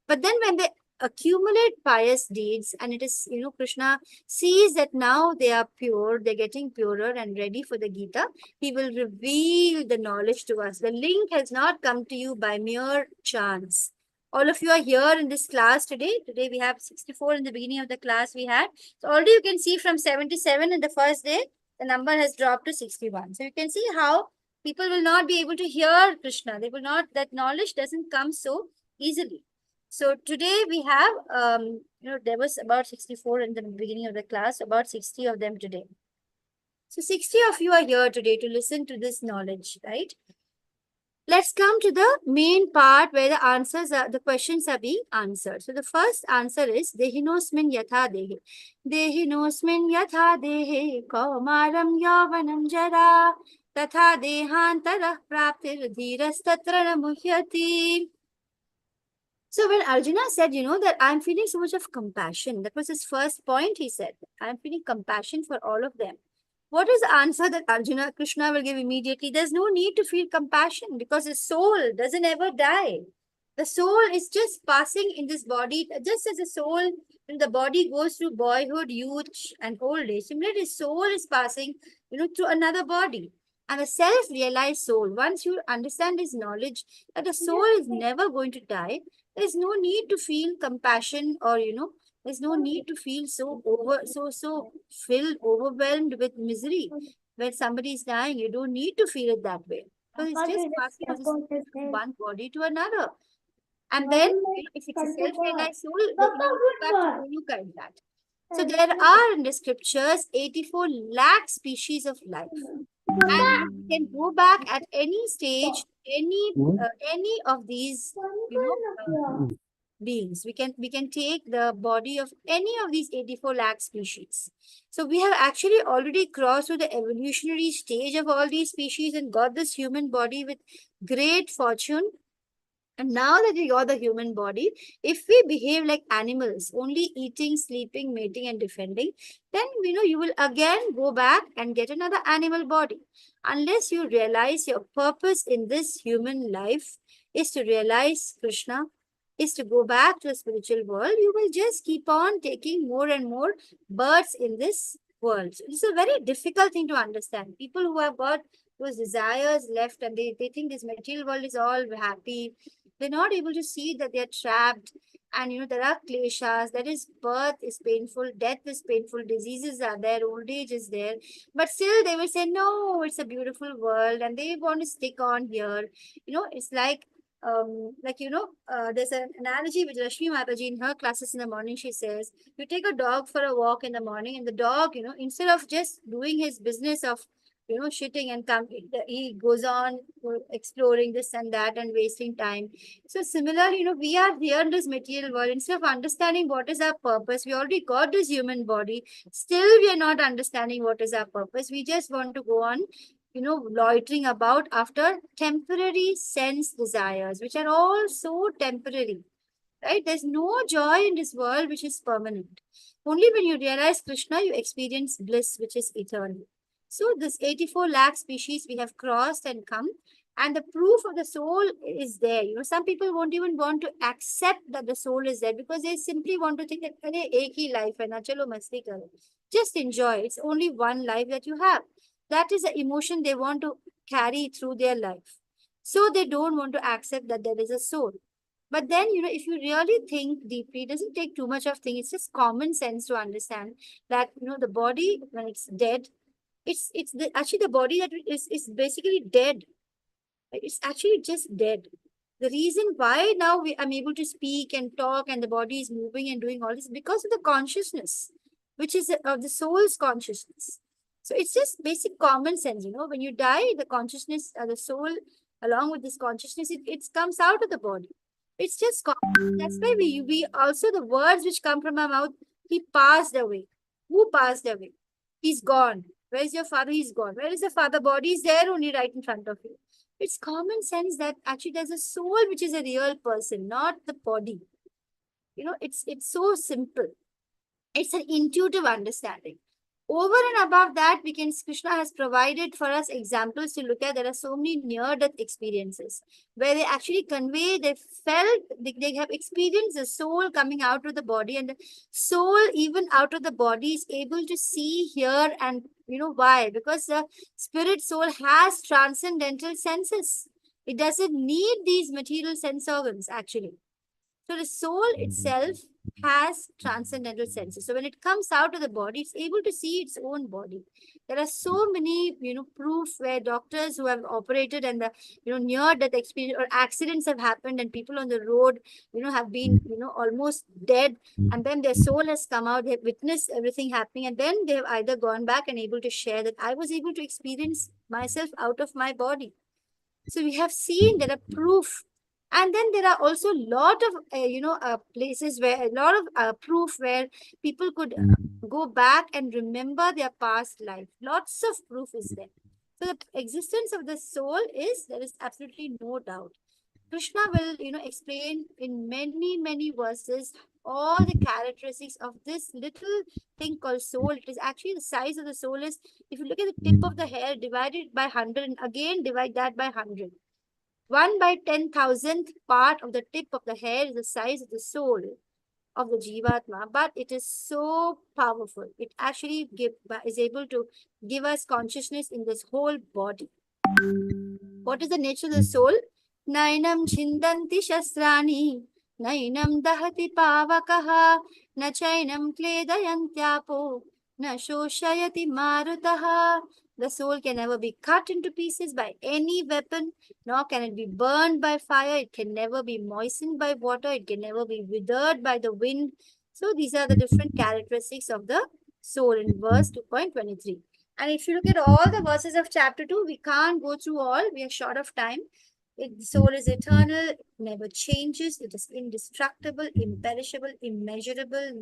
But then when they accumulate pious deeds and it is, Krishna sees that now they are pure, they're getting purer and ready for the Gita, he will reveal the knowledge to us. The link has not come to you by mere chance. All of you are here in this class today. Today we have 64 in the beginning of the class we had. So already you can see from 77 in the first day, the number has dropped to 61. So you can see how people will not be able to hear Krishna. They will not, that knowledge doesn't come so easily. So today we have, there was about 64 in the beginning of the class, about 60 of them today. So 60 of you are here today to listen to this knowledge, right? Let's come to the main part where the questions are being answered. So the first answer is Dehinosmin yatha dehe. Dehinosmin yatha dehe kaumaram yavanam jara tatha dehantara praptir dhiras tatra namuhyati. So when Arjuna said, that I'm feeling so much of compassion, that was his first point. He said, I'm feeling compassion for all of them. What is the answer that Krishna will give immediately? There's no need to feel compassion because the soul doesn't ever die. The soul is just passing in this body, just as the soul in the body goes through boyhood, youth, and old age. Similarly, the soul is passing, to another body. And the self-realized soul, once you understand this knowledge that the soul is never going to die, there's no need to feel compassion or, there's no need to feel so filled, overwhelmed with misery. When somebody is dying, you don't need to feel it that way. Because it's just passing from one body to another. And then, if it's a self-realized soul, then you go back to who you kind that. So there are in the scriptures 84 lakh species of life. And you can go back at any stage, any of these, beings. We can take the body of any of these 84 lakh species. So we have actually already crossed through the evolutionary stage of all these species and got this human body with great fortune. And now that we got the human body, if we behave like animals, only eating, sleeping, mating, and defending, then you will again go back and get another animal body. Unless you realize your purpose in this human life is to realize Krishna, is to go back to the spiritual world, you will just keep on taking more and more births in this world. So it's a very difficult thing to understand. People who have got those desires left and they think this material world is all happy, they're not able to see that they're trapped. And there are kleshas, that is, birth is painful, death is painful, diseases are there, old age is there. But still they will say, no, it's a beautiful world, and they want to stick on here. It's there's an analogy with Rashmi Mataji in her classes in the morning. She says, you take a dog for a walk in the morning, and the dog, instead of just doing his business of, shitting and come, he goes on exploring this and that and wasting time. So similar, we are here in this material world. Instead of understanding what is our purpose, we already got this human body. Still, we are not understanding what is our purpose. We just want to go on loitering about after temporary sense desires, which are all so temporary, right? There's no joy in this world which is permanent. Only when you realize Krishna, you experience bliss, which is eternal. So this 84 lakh species we have crossed and come, and the proof of the soul is there. Some people won't even want to accept that the soul is there because they simply want to think that "Arey, ek hi life hai na, chalo masti karo." Just enjoy. It's only one life that you have. That is the emotion they want to carry through their life. So they don't want to accept that there is a soul. But then, if you really think deeply, it doesn't take too much of thing. It's just common sense to understand that, the body, when it's dead, actually the body that is basically dead. Right? It's actually just dead. The reason why now I'm able to speak and talk and the body is moving and doing all this is because of the consciousness, which is of the soul's consciousness. So it's just basic common sense. When you die, the consciousness, the soul, along with this consciousness, it comes out of the body. It's just common. That's why we also, the words which come from our mouth, he passed away. Who passed away? He's gone. Where's your father? He's gone. Where is the father? Body is there only right in front of you. It's common sense that actually there's a soul which is a real person, not the body. It's so simple. It's an intuitive understanding. Over and above that, Krishna has provided for us examples to look at. There are so many near-death experiences where they actually convey, they felt, they have experienced the soul coming out of the body, and the soul, even out of the body, is able to see, hear, and why? Because the spirit soul has transcendental senses. It doesn't need these material sense organs, actually. So the soul itself has transcendental senses. So when it comes out of the body, it's able to see its own body. There are so many, proof where doctors who have operated and the, near-death experience or accidents have happened and people on the road, have been, almost dead. And then their soul has come out, they've witnessed everything happening. And then they've either gone back and able to share that I was able to experience myself out of my body. So we have seen there are proof. And then there are also a lot of, places where a lot of proof where people could go back and remember their past life. Lots of proof is there. So the existence of the soul there is absolutely no doubt. Krishna will, explain in many, many verses all the characteristics of this little thing called soul. It is actually the size of the soul is, if you look at the tip of the hair, divide it by 100 and again divide that by 100. 1 by 10,000th part of the tip of the hair is the size of the soul of the Jivatma, but it is so powerful. It actually is able to give us consciousness in this whole body. What is the nature of the soul? Nainam chindanti shastrani, nainam dahati pavakaha, na chainam kledayantyapo, na shoshayati marutaha. The soul can never be cut into pieces by any weapon, nor can it be burned by fire. It can never be moistened by water. It can never be withered by the wind. So these are the different characteristics of the soul in verse 2.23. And if you look at all the verses of chapter 2, we can't go through all. We are short of time. The soul is eternal, it never changes. It is indestructible, imperishable, immeasurable.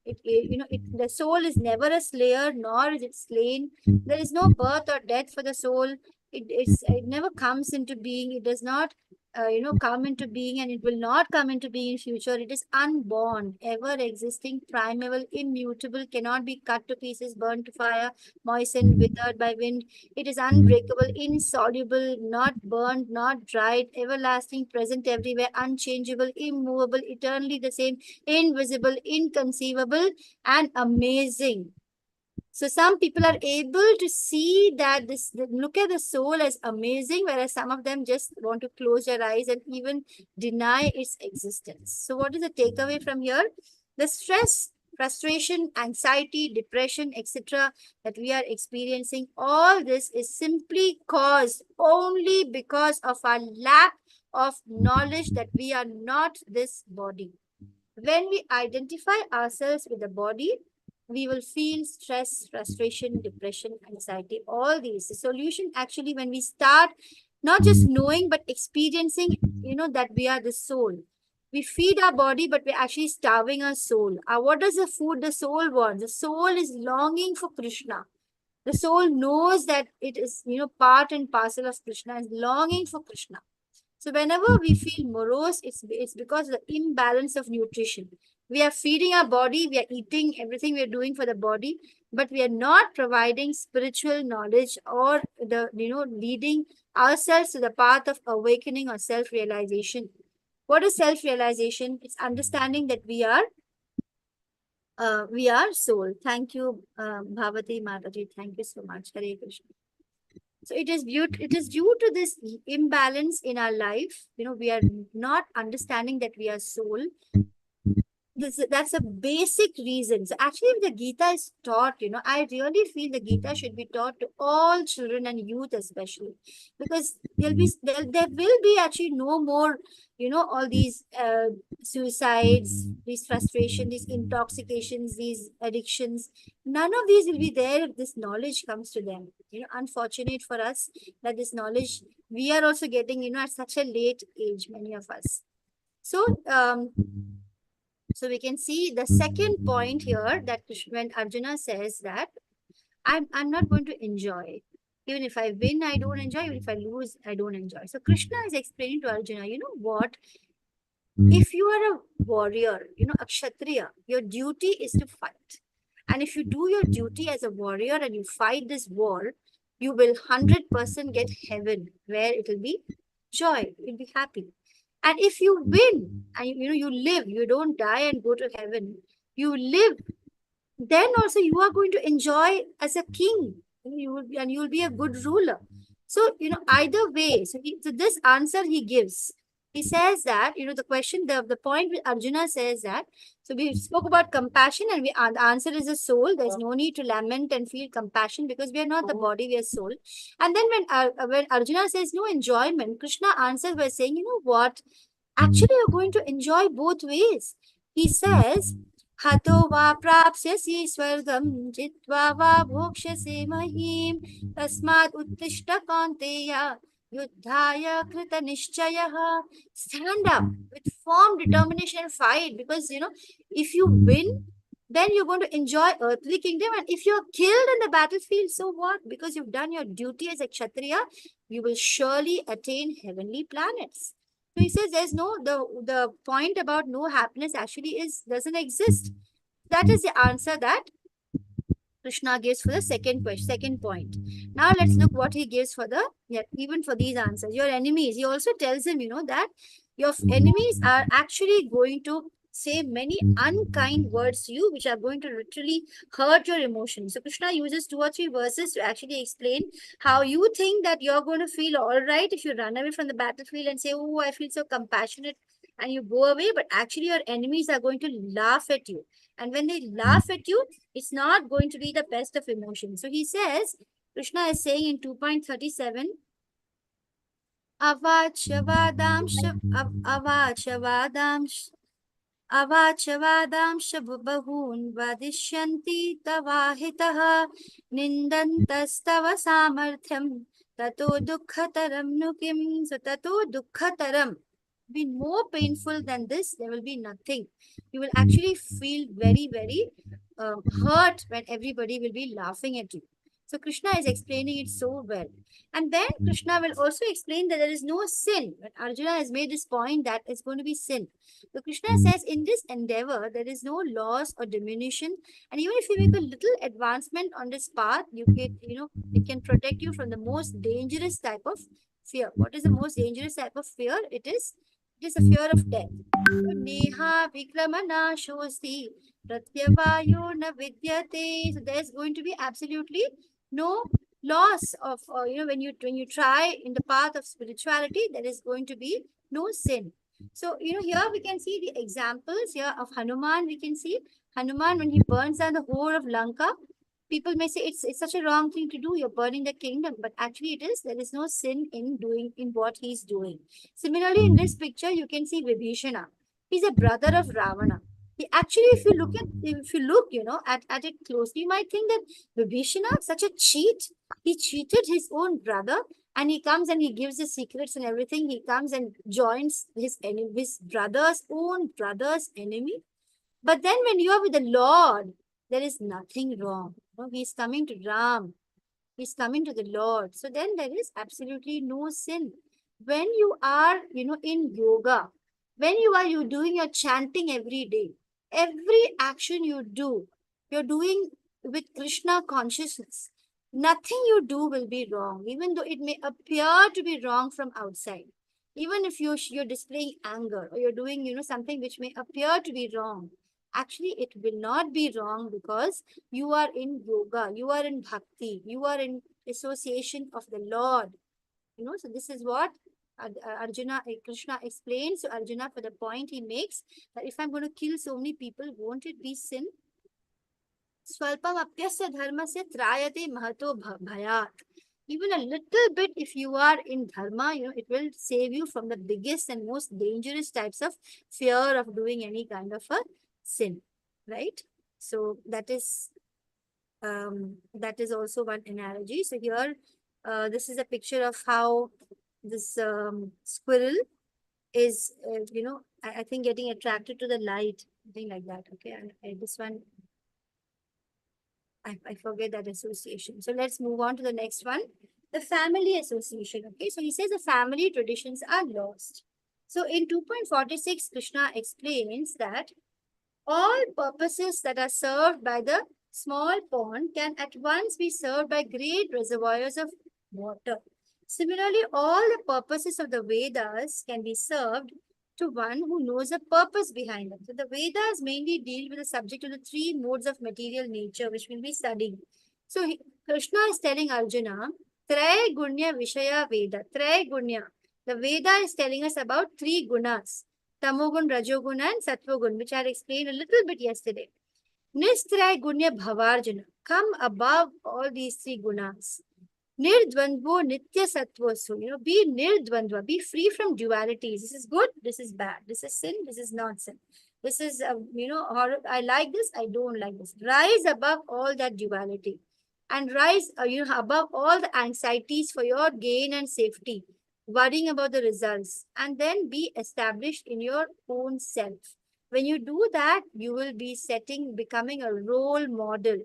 The soul is never a slayer, nor is it slain. There is no birth or death for the soul. It never comes into being. It does not come into being, and it will not come into being in future. It is unborn, ever existing, primeval, immutable, cannot be cut to pieces, burned to fire, moistened, withered by wind. It is unbreakable, insoluble, not burned, not dried, everlasting, present everywhere, unchangeable, immovable, eternally the same, invisible, inconceivable, and amazing. So some people are able to see that look at the soul as amazing, whereas some of them just want to close their eyes and even deny its existence. So what is the takeaway from here? The stress, frustration, anxiety, depression, etc. that we are experiencing, all this is simply caused only because of our lack of knowledge that we are not this body. When we identify ourselves with the body, we will feel stress, frustration, depression, anxiety, all these. The solution actually, when we start not just knowing but experiencing, that we are the soul. We feed our body, but we're actually starving our soul. What does the food the soul want? The soul is longing for Krishna. The soul knows that it is, part and parcel of Krishna, is longing for Krishna. So whenever we feel morose, it's because of the imbalance of nutrition. We are feeding our body, we are eating everything we are doing for the body, but we are not providing spiritual knowledge or leading ourselves to the path of awakening or self-realization. What is self-realization? It's understanding that we are soul. Thank you, Bhavati Mataji. Thank you so much. Hare Krishna. So it is due to this imbalance in our life. We are not understanding that we are soul. That's a basic reason. So actually, if the Gita is taught, I really feel the Gita should be taught to all children and youth especially, because there will be actually no more, all these suicides, these frustration, these intoxications, these addictions. None of these will be there if this knowledge comes to them. Unfortunate for us that this knowledge we are also getting, at such a late age, many of us. So we can see the second point here, that when Arjuna says that I'm not going to enjoy. Even if I win, I don't enjoy. Even if I lose, I don't enjoy. So Krishna is explaining to Arjuna, you know what? If you are a warrior, a kshatriya, your duty is to fight. And if you do your duty as a warrior and you fight this war, you will 100% get heaven, where it will be joy, you'll be happy. And if you win and you live, you don't die and go to heaven, you live, then also you are going to enjoy as a king. You'll be a good ruler. So either way, so this answer he gives. He says that the question, the point with Arjuna says that. So we spoke about compassion, and the answer is a soul. There's no need to lament and feel compassion, because we are not the body, we are soul. And then when Arjuna says no enjoyment, Krishna answers by saying, you know what? Actually, you're going to enjoy both ways. He says, Hato va prapsyasi swargam jitva va bhokshase mahim tasmat uttishta kaunteya yuddhaya krita nishchayaha. Stand up with firm determination and fight, because if you win, then you're going to enjoy earthly kingdom. And if you're killed in the battlefield, so what? Because you've done your duty as a kshatriya, you will surely attain heavenly planets. So he says there's the point about no happiness actually doesn't exist. That is the answer that Krishna gives for the second point. Now let's look what he gives for even for these answers. Your enemies, he also tells him, that your enemies are actually going to say many unkind words to you, which are going to literally hurt your emotions. So Krishna uses 2 or 3 verses to actually explain how you think that you're going to feel all right if you run away from the battlefield and say, oh, I feel so compassionate, and you go away, but actually your enemies are going to laugh at you. And when they laugh at you, it's not going to be the best of emotions. So he says, Krishna is saying in 2.37, Avachavadamsh bahun vadishyanti tavahitaha nindantastava samarthyam tato dukkhataram nukim. So tato dukkhataram, be more painful than this, there will be nothing. You will actually feel very, very hurt when everybody will be laughing at you. So Krishna is explaining it so well. And then Krishna will also explain that there is no sin. But Arjuna has made this point that it's going to be sin. So Krishna says in this endeavor, there is no loss or diminution. And even if you make a little advancement on this path, you can, it can protect you from the most dangerous type of fear. What is the most dangerous type of fear? It is a fear of death. So, Neha Vikramana Shosti Pratyavayo na Vidyate. So there's going to be absolutely no loss of when you try in the path of spirituality, there is going to be no sin. So here we can see the examples here of Hanuman. We can see Hanuman when he burns down the whole of Lanka. People may say it's such a wrong thing to do, you're burning the kingdom, but actually there is no sin in what he's doing. Similarly, in this picture you can see Vibhishana. He's a brother of Ravana. He actually, if you look at it closely, you might think that Vibhishana, such a cheat, he cheated his own brother, and he comes and he gives his secrets and everything. He comes and joins his enemy, his own brother's enemy. But then when you are with the Lord, there is nothing wrong. He's coming to Ram. He's coming to the Lord. So then there is absolutely no sin. When you are, in yoga, when you're doing your chanting every day, every action you do, you're doing with Krishna consciousness. Nothing you do will be wrong, even though it may appear to be wrong from outside. Even if you're displaying anger or you're doing, something which may appear to be wrong, actually it will not be wrong because you are in yoga, you are in bhakti, you are in association of the Lord. So this is what Krishna explains to Arjuna for the point he makes that if I'm going to kill so many people, won't it be sin? Swalpam apyasya dharmasya trayate mahato bhayat. Even a little bit, if you are in dharma, it will save you from the biggest and most dangerous types of fear of doing any kind of a sin, right? So that is also one analogy. So here, this is a picture of how this squirrel is, I think getting attracted to the light, something like that. Okay, and this one, I forget that association. So let's move on to the next one, the family association. Okay, so he says the family traditions are lost. So in 2.46, Krishna explains that all purposes that are served by the small pond can at once be served by great reservoirs of water. Similarly, all the purposes of the Vedas can be served to one who knows the purpose behind them. So the Vedas mainly deal with the subject of the three modes of material nature, which we'll be studying. So Krishna is telling Arjuna, Traya Gunya Vishaya Veda. Traya Gunya. The Veda is telling us about three gunas. Tamogun, Rajogun, and Sattvagun, which I had explained a little bit yesterday. Nistraya Gunya Bhavarjuna. Come above all these three gunas. Nirdvandvo Nitya Sattvasu. Be nirdvandva. Be free from dualities. This is good. This is bad. This is sin. This is not sin. This is, I like this. I don't like this. Rise above all that duality. And rise, above all the anxieties for your gain and safety, worrying about the results, and then be established in your own self. When you do that, you will be becoming a role model.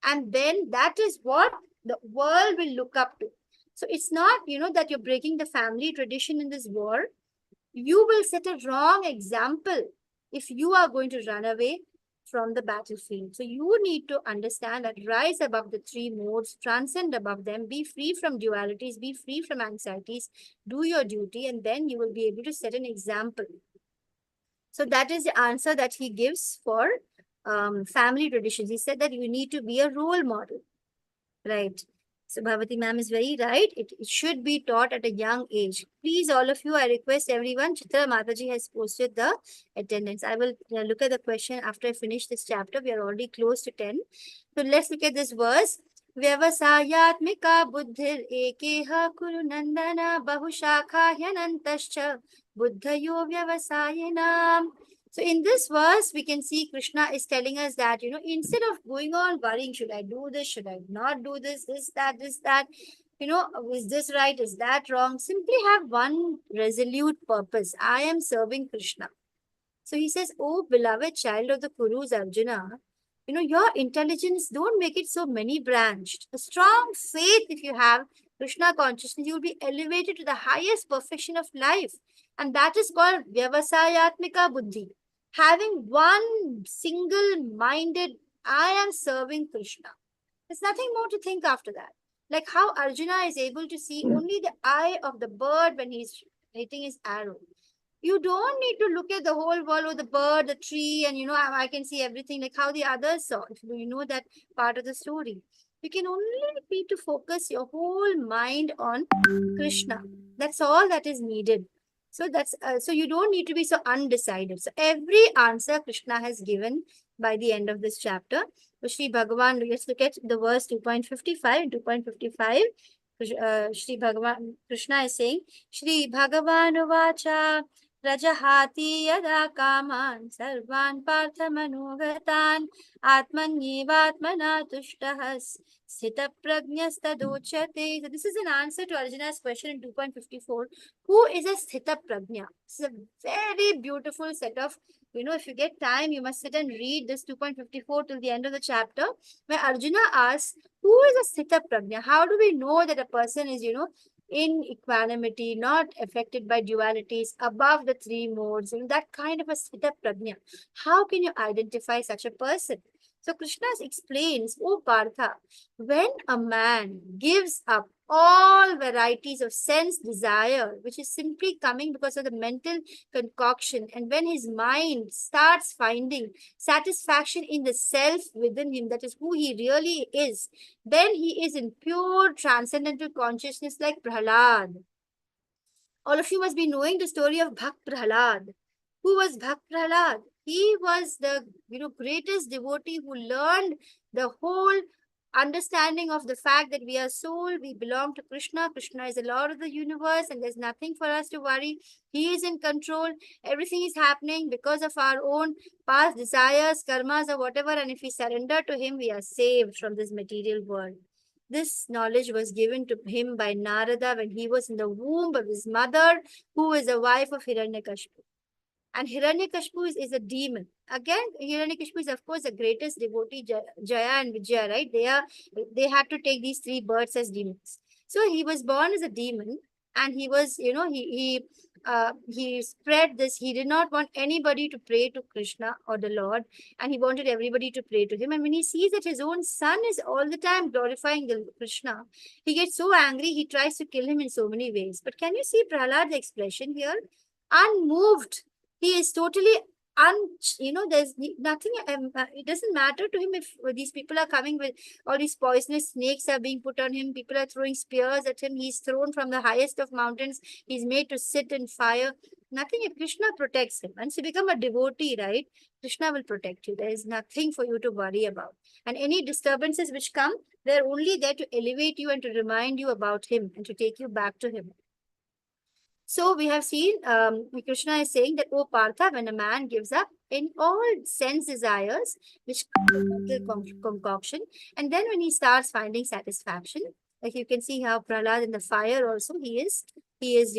And then that is what the world will look up to. So it's not, that you're breaking the family tradition in this war. You will set a wrong example if you are going to run away from the battlefield. So you need to understand that rise above the three modes, transcend above them, be free from dualities, be free from anxieties, do your duty, and then you will be able to set an example. So that is the answer that he gives for family traditions. He said that you need to be a role model, right? So Bhavati ma'am is very right. It should be taught at a young age. Please, all of you, I request everyone, Chitra Mataji has posted the attendance. I will look at the question after I finish this chapter. We are already close to 10. So let's look at this verse. Vyavasayatmika buddhir ekeha kuru nandana bahushakha hyanantascha buddhayo vyavasayinam. So in this verse, we can see Krishna is telling us that, instead of going on worrying, should I do this? Should I not do this? This, that, is this right? Is that wrong? Simply have one resolute purpose. I am serving Krishna. So he says, oh, beloved child of the Kurus, Arjuna, your intelligence, don't make it so many branched. A strong faith, if you have Krishna consciousness, you will be elevated to the highest perfection of life. And that is called Vyavasayatmika Buddhi. Having one single minded, I am serving Krishna. There's nothing more to think after that. Like how Arjuna is able to see only the eye of the bird when he's hitting his arrow. You don't need to look at the whole world or the bird, the tree, and I can see everything like how the others saw. If you know that part of the story, you can only need to focus your whole mind on Krishna. That's all that is needed. So so you don't need to be so undecided. So every answer Krishna has given by the end of this chapter. So Shri Bhagavan, let's look at the verse 2.55. 2.55, Shri Bhagavan, Krishna is saying, Shri Bhagavan Uvacha Rajahati yada kaman sarvan partha manogatan atmanyevatmana tushtahas sthita prajnastadochate. So this is an answer to Arjuna's question in 2.54. Who is a sthita prajna? This is a very beautiful set of, if you get time, you must sit and read this 2.54 till the end of the chapter, where Arjuna asks, who is a sthita prajna? How do we know that a person is, in equanimity, not affected by dualities, above the three modes, that kind of a sthita prajna? How can you identify such a person? So Krishna explains, oh Partha, when a man gives up all varieties of sense desire, which is simply coming because of the mental concoction, and when his mind starts finding satisfaction in the self within him, that is who he really is, then he is in pure transcendental consciousness like Prahlad. All of you must be knowing the story of Bhakt Prahlad. Who was Bhakt Prahlad? He was the greatest devotee who learned the whole understanding of the fact that we are soul, we belong to Krishna. Krishna is the Lord of the universe, and there's nothing for us to worry. He is in control. Everything is happening because of our own past desires, karmas, or whatever. And if we surrender to him, we are saved from this material world. This knowledge was given to him by Narada when he was in the womb of his mother, who is the wife of Hiranyakashipu. And Hiranyakashipu is a demon. Again, Hiranyakashipu is, of course, the greatest devotee, Jaya and Vijaya, right? They had to take these three birds as demons. So he was born as a demon, and he was, he spread this. He did not want anybody to pray to Krishna or the Lord, and he wanted everybody to pray to him. And when he sees that his own son is all the time glorifying Krishna, he gets so angry, he tries to kill him in so many ways. But can you see Prahlad's expression here? Unmoved. He is totally there's nothing, it doesn't matter to him if these people are coming with all these poisonous snakes are being put on him, people are throwing spears at him, he's thrown from the highest of mountains, he's made to sit in fire. Nothing. If Krishna protects him, once you become a devotee, right, Krishna will protect you. There is nothing for you to worry about, and any disturbances which come, they're only there to elevate you and to remind you about him and to take you back to him. So we have seen Krishna is saying that, oh Partha, when a man gives up in all sense desires, which mental concoction, and then when he starts finding satisfaction, like you can see how Prahlad in the fire also, he is, has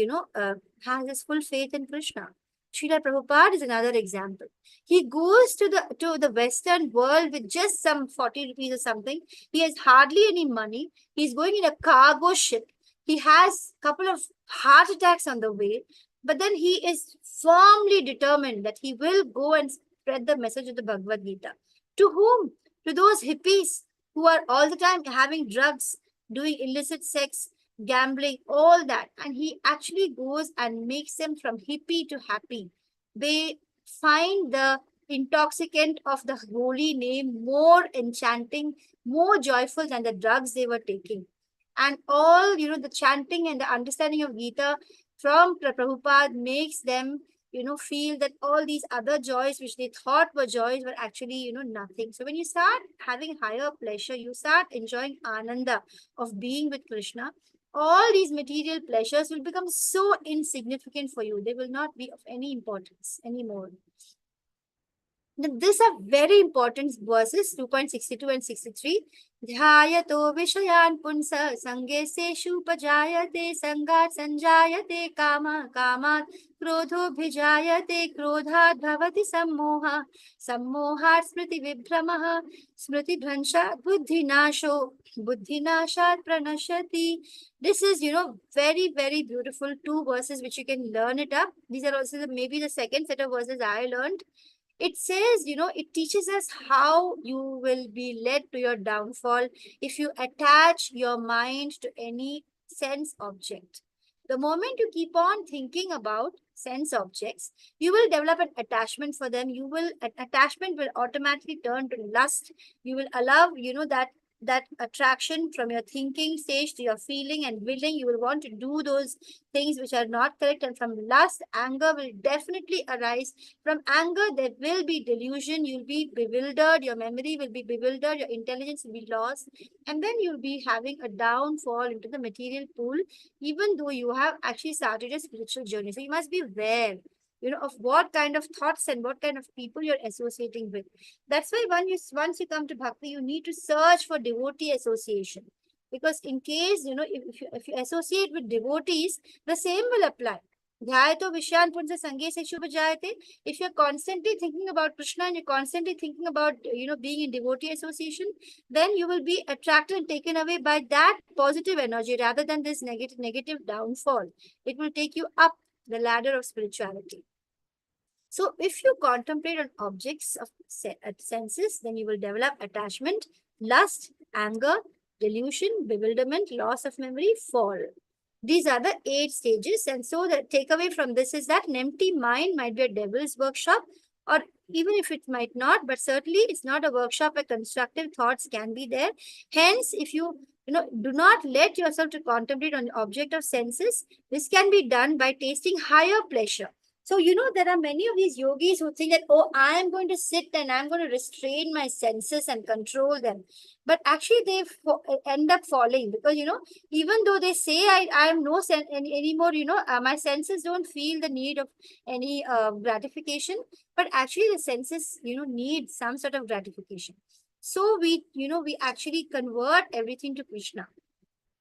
his full faith in Krishna. Srila Prabhupada is another example. He goes to the Western world with just some 40 rupees or something. He has hardly any money. He's going in a cargo ship. He has a couple of heart attacks on the way, but then he is firmly determined that he will go and spread the message of the Bhagavad Gita. To whom? To those hippies who are all the time having drugs, doing illicit sex, gambling, all that. And he actually goes and makes them from hippie to happy. They find the intoxicant of the holy name more enchanting, more joyful than the drugs they were taking. And all, the chanting and the understanding of Gita from Prabhupada makes them, feel that all these other joys which they thought were joys were actually, nothing. So when you start having higher pleasure, you start enjoying Ananda of being with Krishna, all these material pleasures will become so insignificant for you. They will not be of any importance anymore. These are very important verses, 2.62 and 63. Dhyayato vishayan punsa sangeseshu pajayate sangat sanjayate kama kamat krodho bhijayate krodhat bhavati sammoha sammohat smriti vibhramaha smriti bhranshat buddhinasho buddhinashat pranashati. This is, very, very beautiful 2 verses which you can learn it up. These are also maybe the second set of verses I learned. It says, it teaches us how you will be led to your downfall if you attach your mind to any sense object. The moment you keep on thinking about sense objects, you will develop an attachment for them. An attachment will automatically turn to lust. You will allow, that attraction from your thinking stage to your feeling and willing. You will want to do those things which are not correct. And from lust, anger will definitely arise. From anger, there will be delusion. You'll be bewildered. Your memory will be bewildered. Your intelligence will be lost. And then you'll be having a downfall into the material pool, even though you have actually started a spiritual journey. So you must be aware, of what kind of thoughts and what kind of people you're associating with. That's why once you come to bhakti, you need to search for devotee association. Because in case, if you associate with devotees, the same will apply. Dhyayato Vishyan Punsa Sange Se Shubha Jayate. If you're constantly thinking about Krishna and you're constantly thinking about, being in devotee association, then you will be attracted and taken away by that positive energy rather than this negative downfall. It will take you up the ladder of spirituality. So if you contemplate on objects of senses, then you will develop attachment, lust, anger, delusion, bewilderment, loss of memory, fall. These are the 8 stages. And so the takeaway from this is that an empty mind might be a devil's workshop, or even if it might not, but certainly it's not a workshop where constructive thoughts can be there. Hence, if you do not let yourself to contemplate on the object of senses, this can be done by tasting higher pleasure. So, there are many of these yogis who think that, oh, I am going to sit and I'm going to restrain my senses and control them. But actually, they end up falling because, even though they say I am no sense anymore, my senses don't feel the need of any gratification. But actually, the senses, need some sort of gratification. So, we actually convert everything to Krishna.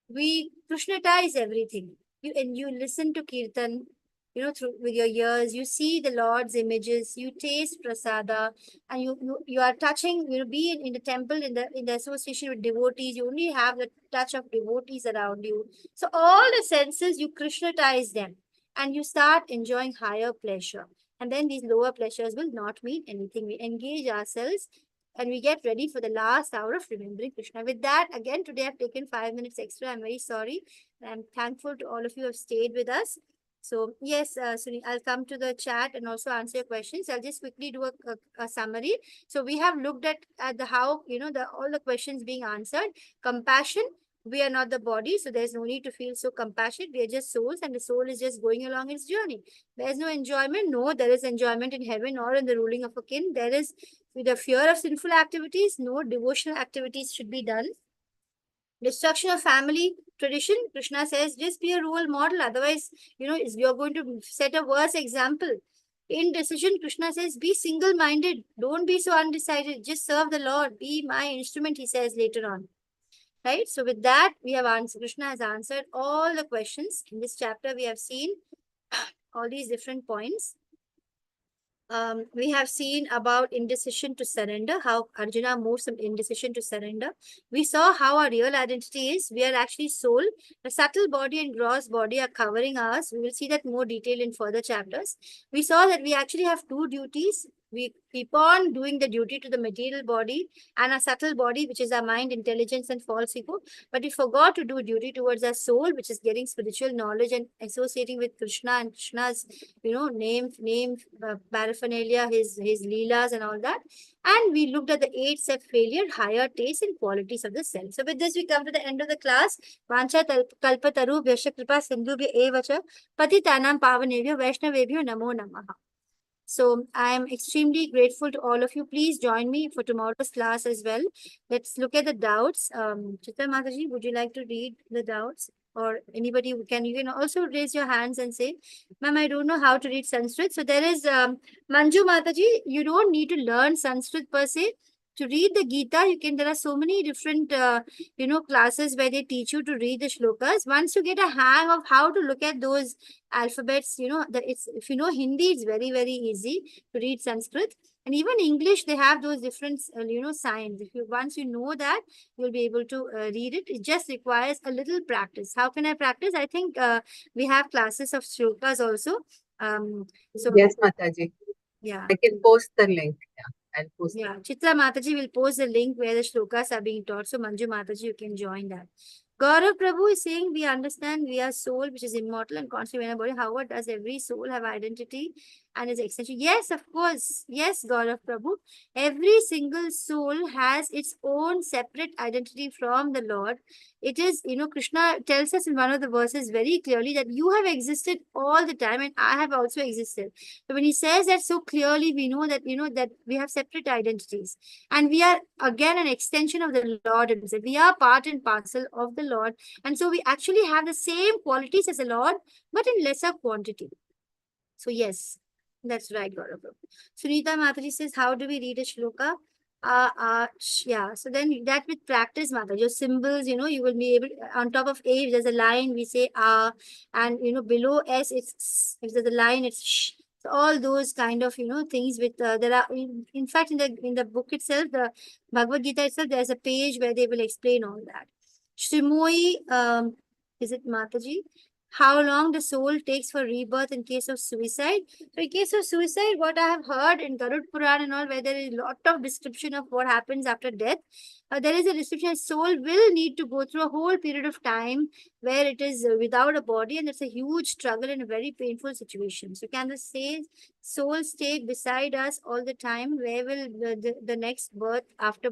We Krishnatize everything. You listen to Kirtan, with your ears, you see the Lord's images, you taste prasada, and you are touching, be in the temple, in the association with devotees, you only have the touch of devotees around you. So all the senses, you Krishnatize them, and you start enjoying higher pleasure. And then these lower pleasures will not mean anything. We engage ourselves and we get ready for the last hour of remembering Krishna. With that, again, today I've taken 5 minutes extra. I'm very sorry. I'm thankful to all of you who have stayed with us. So yes, Sunil, I'll come to the chat and also answer your questions. I'll just quickly do a summary. So we have looked at the how, all the questions being answered. Compassion, we are not the body, so there's no need to feel so compassionate. We are just souls, and the soul is just going along its journey. There's no enjoyment. No, there is enjoyment in heaven or in the ruling of a king. There is, with the fear of sinful activities, no devotional activities should be done. Destruction of family tradition, Krishna says, just be a role model. Otherwise, you're going to set a worse example. Indecision, Krishna says, be single-minded. Don't be so undecided. Just serve the Lord. Be my instrument, he says later on. Right? So with that, we have answered. Krishna has answered all the questions. In this chapter, we have seen all these different points. We have seen about indecision to surrender, how Arjuna moves from indecision to surrender. We saw how our real identity is. We are actually soul. The subtle body and gross body are covering us. We will see that more detail in further chapters. We saw that we actually have 2 duties. We keep on doing the duty to the material body and our subtle body, which is our mind, intelligence, and false ego. But we forgot to do duty towards our soul, which is getting spiritual knowledge and associating with Krishna and Krishna's, name, paraphernalia, his leelas and all that. And we looked at the 8 step failure, higher taste and qualities of the self. So with this, we come to the end of the class. Vancha kalpataru vyasha kripa sindhubhya evacha patitanam pavanebhyo vaishnavebhyo namo namaha. So I am extremely grateful to all of you. Please join me for tomorrow's class as well. Let's look at the doubts. Chitra Mataji, would you like to read the doubts? or anybody who can, you can also raise your hands and say, ma'am, I don't know how to read Sanskrit. So there is Manju Mataji, you don't need to learn Sanskrit per se. To read the Gita, you can, there are so many different, classes where they teach you to read the shlokas. Once you get a hang of how to look at those alphabets, if you know Hindi, it's very, very easy to read Sanskrit. And even English, they have those different, signs. If you, once you know that, you'll be able to read it. It just requires a little practice. How can I practice? I think we have classes of shlokas also. So Yes, Mataji. yeah. I can post the link. Yeah, I'll post Yeah, Chitra Mataji will post the link where the shlokas are being taught. So Manju Mataji, you can join that. Gaurav Prabhu is saying, we understand we are soul, which is immortal and constantly in our body. However, does every soul have identity and its extension? Yes, of course. Yes, Gaurav Prabhu. Every single soul has its own separate identity from the Lord. It is, Krishna tells us in one of the verses very clearly that you have existed all the time and I have also existed. So when he says that so clearly, we know that, that we have separate identities. And we are, again, an extension of the Lord himself. We are part and parcel of the Lord. And so we actually have the same qualities as the Lord, but in lesser quantity. So yes, that's right, Gaurav. Sunita Mataji says, how do we read a shloka? Yeah. So then that with practice, Mataji, your symbols, you will be able, on top of A, if there's a line, we say and below S, it's S. If there's a line, it's sh. So all those kind of, things with, there are, in fact, in the book itself, the Bhagavad Gita itself, there's a page where they will explain all that. Shrimoi, is it Mataji? How long the soul takes for rebirth in case of suicide. So in case of suicide, what I have heard in Garud Puran and all, where there is a lot of description of what happens after death, there is a description soul will need to go through a whole period of time where it is without a body, and it's a huge struggle and a very painful situation. So can the say soul stay beside us all the time? Where will the next birth after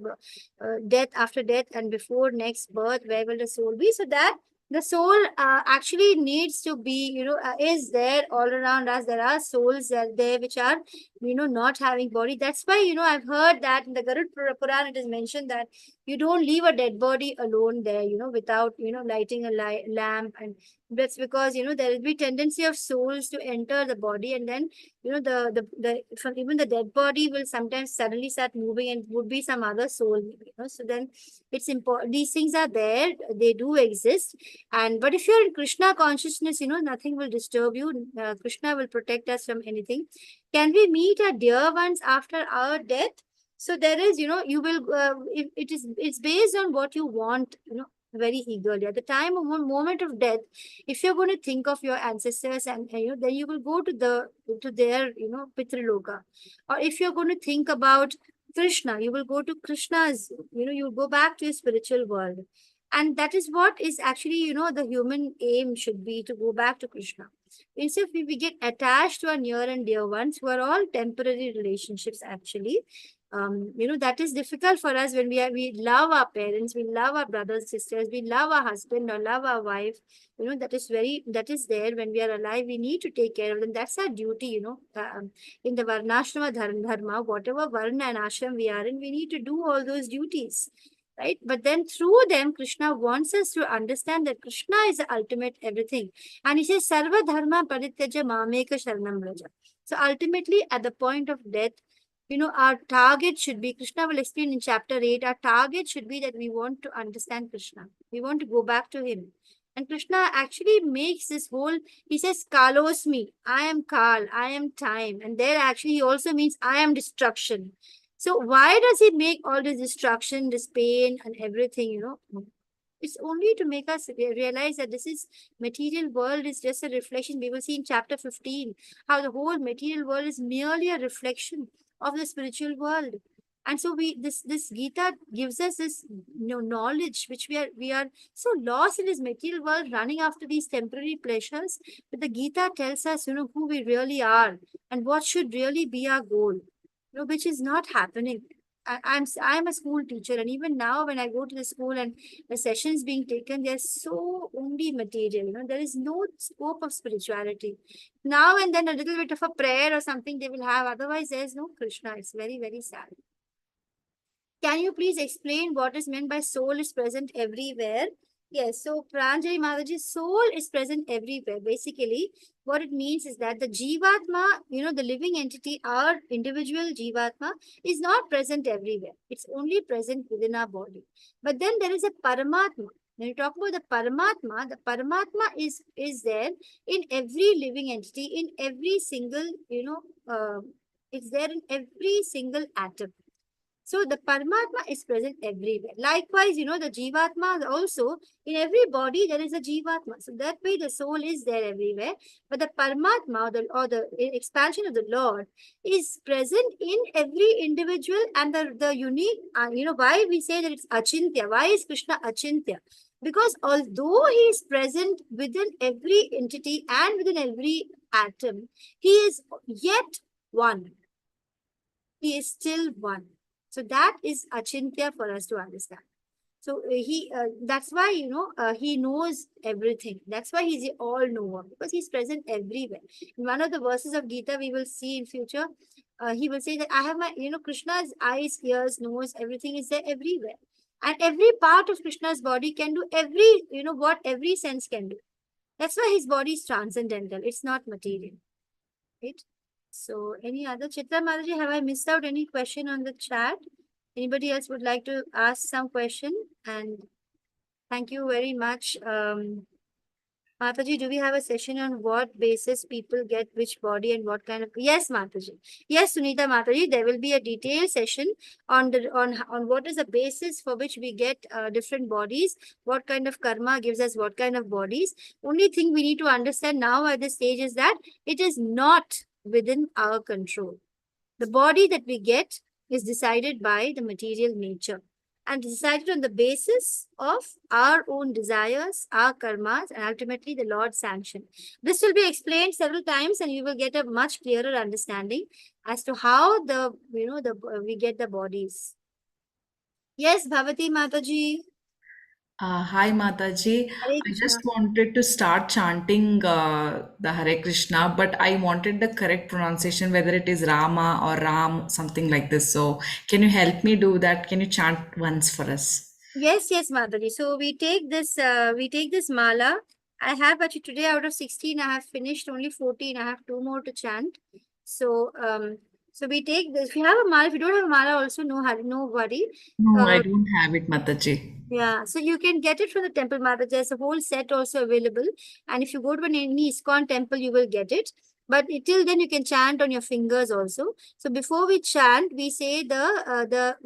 death, after death, and before next birth, where will the soul be? So that the soul actually needs to be, is there all around us. There are souls there which are, not having body. That's why, I've heard that in the Garud Puran, it is mentioned that you don't leave a dead body alone there, without, lighting a lamp. And that's because, there will be tendency of souls to enter the body, and then, from even the dead body will sometimes suddenly start moving and would be some other soul, so then it's important. These things are there, they do exist. And but if you're in Krishna consciousnus, nothing will disturb you. Krishna will protect us from anything. Can we meet our dear ones after our death? So there is, you will, it's based on what you want, very eagerly. At the time of moment of death, if you're going to think of your ancestors, and then you will go to their, Pitriloka. Or if you're going to think about Krishna, you will go to Krishna's, you'll go back to your spiritual world. And that is what is actually, the human aim should be, to go back to Krishna. Instead, we get attached to our near and dear ones, who are all temporary relationships, actually. That is difficult for us when we love our parents, we love our brothers, sisters, we love our husband or love our wife. That is there when we are alive. We need to take care of them. That's our duty, in the Varnashrama Dharma, whatever Varna and Ashram we are in, we need to do all those duties. Right? But then through them, Krishna wants us to understand that Krishna is the ultimate everything. And he says, Sarva Dharma Parityaja Mameka Sharanam Vraja. So ultimately, at the point of death, our target should be, Krishna will explain in chapter 8, our target should be that we want to understand Krishna. We want to go back to him. And Krishna actually makes this whole, he says, Kalosmi, I am Kal, I am time. And there actually he also means I am destruction. So why does he make all this destruction, this pain and everything, It's only to make us realize that this is material world is just a reflection. We will see in chapter 15 how the whole material world is merely a reflection of the spiritual world. And so this Gita gives us this knowledge, which we are so lost in this material world, running after these temporary pleasures. But the Gita tells us, who we really are and what should really be our goal. Which is not happening. I'm a school teacher, and even now when I go to the school and the sessions being taken, they're so only material. There is no scope of spirituality. Now and then a little bit of a prayer or something they will have. Otherwise, there's no Krishna. It's very, very sad. Can you please explain what is meant by soul is present everywhere? Yes, so Pranjali Mataji's soul is present everywhere. Basically, what it means is that the Jivatma, the living entity, our individual Jivatma, is not present everywhere. It's only present within our body. But then there is a Paramatma. When you talk about the Paramatma is there in every living entity, in every single, it's there in every single atom. So the Paramatma is present everywhere. Likewise, the Jivatma also, in every body there is a Jivatma. So that way the soul is there everywhere. But the Paramatma or the expansion of the Lord is present in every individual, and the unique, why we say that it's Achintya. Why is Krishna Achintya? Because although he is present within every entity and within every atom, he is yet one. He is still one. So that is Achintya for us to understand. So that's why, he knows everything. That's why he's the all-knower, because he's present everywhere. In one of the verses of Gita, we will see in future, he will say that I have my, Krishna's eyes, ears, nose, everything is there everywhere. And every part of Krishna's body can do what every sense can do. That's why his body is transcendental. It's not material. Right? So any other, Chitra Mataji, have I missed out any question on the chat? Anybody else would like to ask some question? And thank you very much. Mataji, do we have a session on what basis people get which body and what kind of? Yes, Mataji. Yes, Sunita Mataji, there will be a detailed session on what is the basis for which we get different bodies, what kind of karma gives us what kind of bodies. Only thing we need to understand now at this stage is that it is not within our control. The body that we get is decided by the material nature and decided on the basis of our own desires, our karmas, and ultimately the Lord's sanction. This will be explained several times, and you will get a much clearer understanding as to how we get the bodies. Yes, Bhavati Mataji. Hi Mataji. Hare I Krishna. just wanted to start chanting the Hare Krishna, but I wanted the correct pronunciation, whether it is Rama or Ram, something like this. So, can you help me do that? Can you chant once for us? Yes, Mataji. So we take this mala. I have actually today out of 16, I have finished only 14. I have 2 more to chant. So so we take this. If you have a mala, if you don't have a mala, also no hurry, no worry. No, I don't have it, Mataji. Yeah, so you can get it from the temple, Mata. There's a whole set also available. And if you go to any ISKCON temple, you will get it. But till then, you can chant on your fingers also. So before we chant, we say the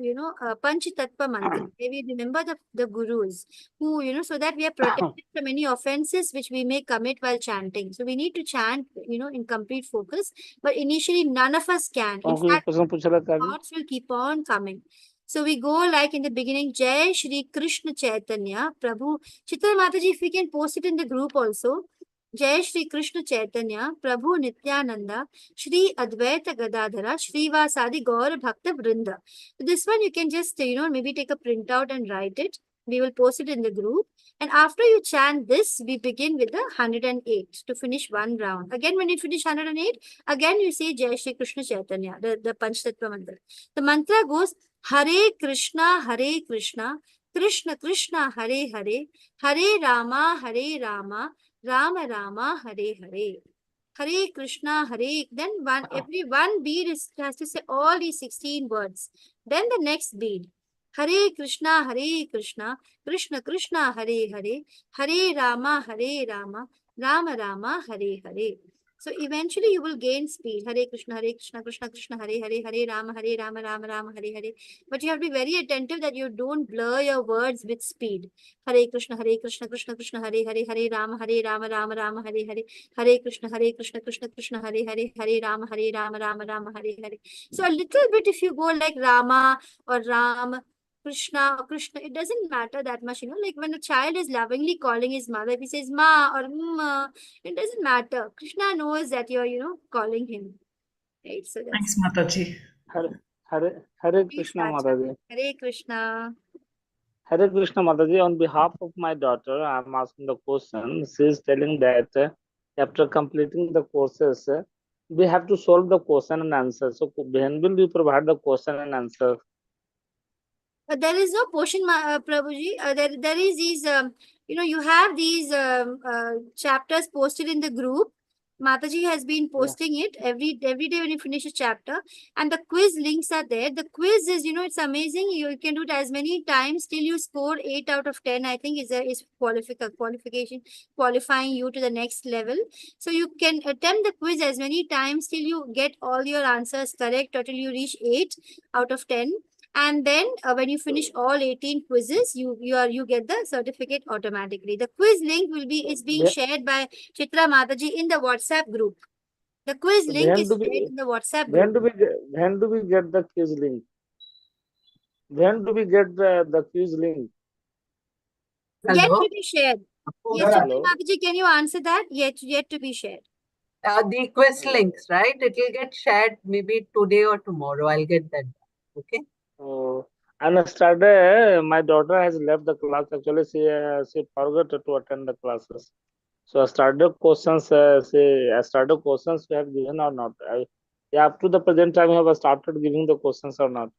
Panchatattva mantra. Maybe remember the gurus who, so that we are protected from any offenses which we may commit while chanting. So we need to chant, in complete focus. But initially, none of us can. In fact, thoughts will keep on coming. So we go like in the beginning, Jai Shri Krishna Chaitanya, Prabhu. Chitra Mataji, if we can post it in the group also. Jai Shri Krishna Chaitanya, Prabhu Nityananda, Shri Advaita Gadadhara, Shri Vasadi Gaur Bhakta Vrinda. So this one you can just, maybe take a printout and write it. We will post it in the group. And after you chant this, we begin with the 108 to finish one round. Again, when you finish 108, again you say Jai Shri Krishna Chaitanya, the Panchatattva mantra. The mantra goes, Hare Krishna, Krishna Krishna, Hare Hare, Hare Rama, Rama Rama, Hare Hare. Hare Krishna, Hare. Then every one bead has to say all these 16 words. Then the next bead. Hare Krishna, Krishna Krishna, Hare Hare, Hare Rama, Rama Rama, Hare Hare. So eventually you will gain speed. Hare Krishna, Krishna Krishna, Hare Hare, Hare Rama, Rama Rama, Hare Hare. But you have to be very attentive that you don't blur your words with speed. Hare Krishna, Krishna Krishna, Hare Hare, Hare Rama, Rama Rama, Hare Hare. Hare Krishna, Krishna Krishna, Hare Hare, Hare Rama, Rama, Hare Hare. So a little bit if you go like Rama or Ram, Krishna or Krishna, it doesn't matter that much, like when a child is lovingly calling his mother, if he says Ma or Ma, it doesn't matter. Krishna knows that you're, calling him. Right? So that's Thanks, Mataji. Hare Krishna Mataji. Hare Krishna. Hare Krishna Mataji, on behalf of my daughter, I am asking the question. She is telling that after completing the courses, we have to solve the question and answer. So when will you provide the question and answer? There is no portion, Prabhuji. There is these, you have these chapters posted in the group. Mataji has been posting it every day when you finish a chapter, and the quiz links are there. The quiz is, it's amazing. You can do it as many times till you score 8 out of 10. I think is qualification qualifying you to the next level. So you can attempt the quiz as many times till you get all your answers correct, or till you reach 8 out of 10. And then when you finish all 18 quizzes, you get the certificate automatically. The quiz link is being When, shared by Chitra Mataji in the WhatsApp group. The quiz link when is do shared we in the WhatsApp when group. when do we get the quiz link? When do we get the quiz link? Yet Hello? to be shared. Yes, Chitra Hello. Mataji, can you answer that? Yet to be shared. The quiz links, right? It will get shared maybe today or tomorrow. I'll get that done. Okay. Oh, and yesterday my daughter has left the class. Actually, she forgot to attend the classes. So yesterday questions, yesterday questions we have given or not? Yeah, up to the present time, have started giving the questions or not?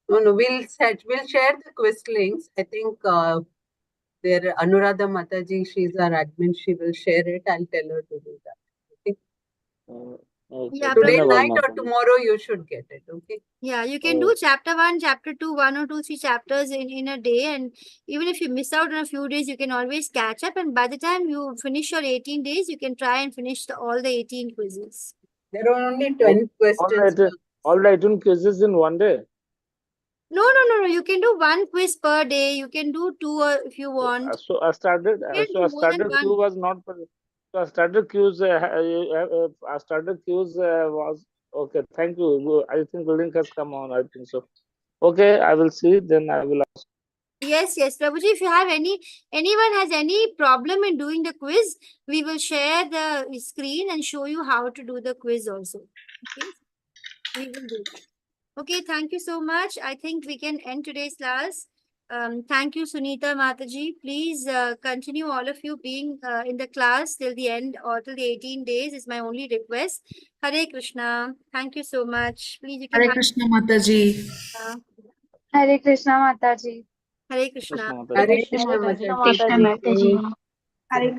No, we'll share the quiz links. I think there Anuradha Mataji, she's our admin. She will share it. I'll tell her to do that. Okay. Okay, Yeah, Today धन्यवाद night or माता जी. tomorrow you should get it. Okay. Yeah, you can do chapter 1, chapter 2, 1 or 2, 3 chapters in a day. And even if you miss out on a few days, you can always catch up. And by the time you finish your 18 days, you can try and finish all the 18 quizzes. There are only All, 10 all questions. the all the 18 quizzes in one day. No. You can do 1 quiz per day. You can do 2 if you want. So I started. You can So do I more than started queue 1. was not. So I started queues. I started queues was okay. Thank you. I think the link has come on. I think so. Okay, I will see. Then I will. Yes, Prabhuji, if you have anyone has any problem in doing the quiz, we will share the screen and show you how to do the quiz also. Okay, we will do that. Okay, thank you so much. I think we can end today's class. Thank you, Sunita Mataji. Please continue, all of you being in the class till the end or till the 18 days is my only request. Hare Krishna. Thank you so much. Please, you can Hare have Krishna Mataji. Hare Krishna Mataji. Hare Krishna. Krishna Mata. Hare Hare Krishna Krishna Mataji. Mataji. Hare Hare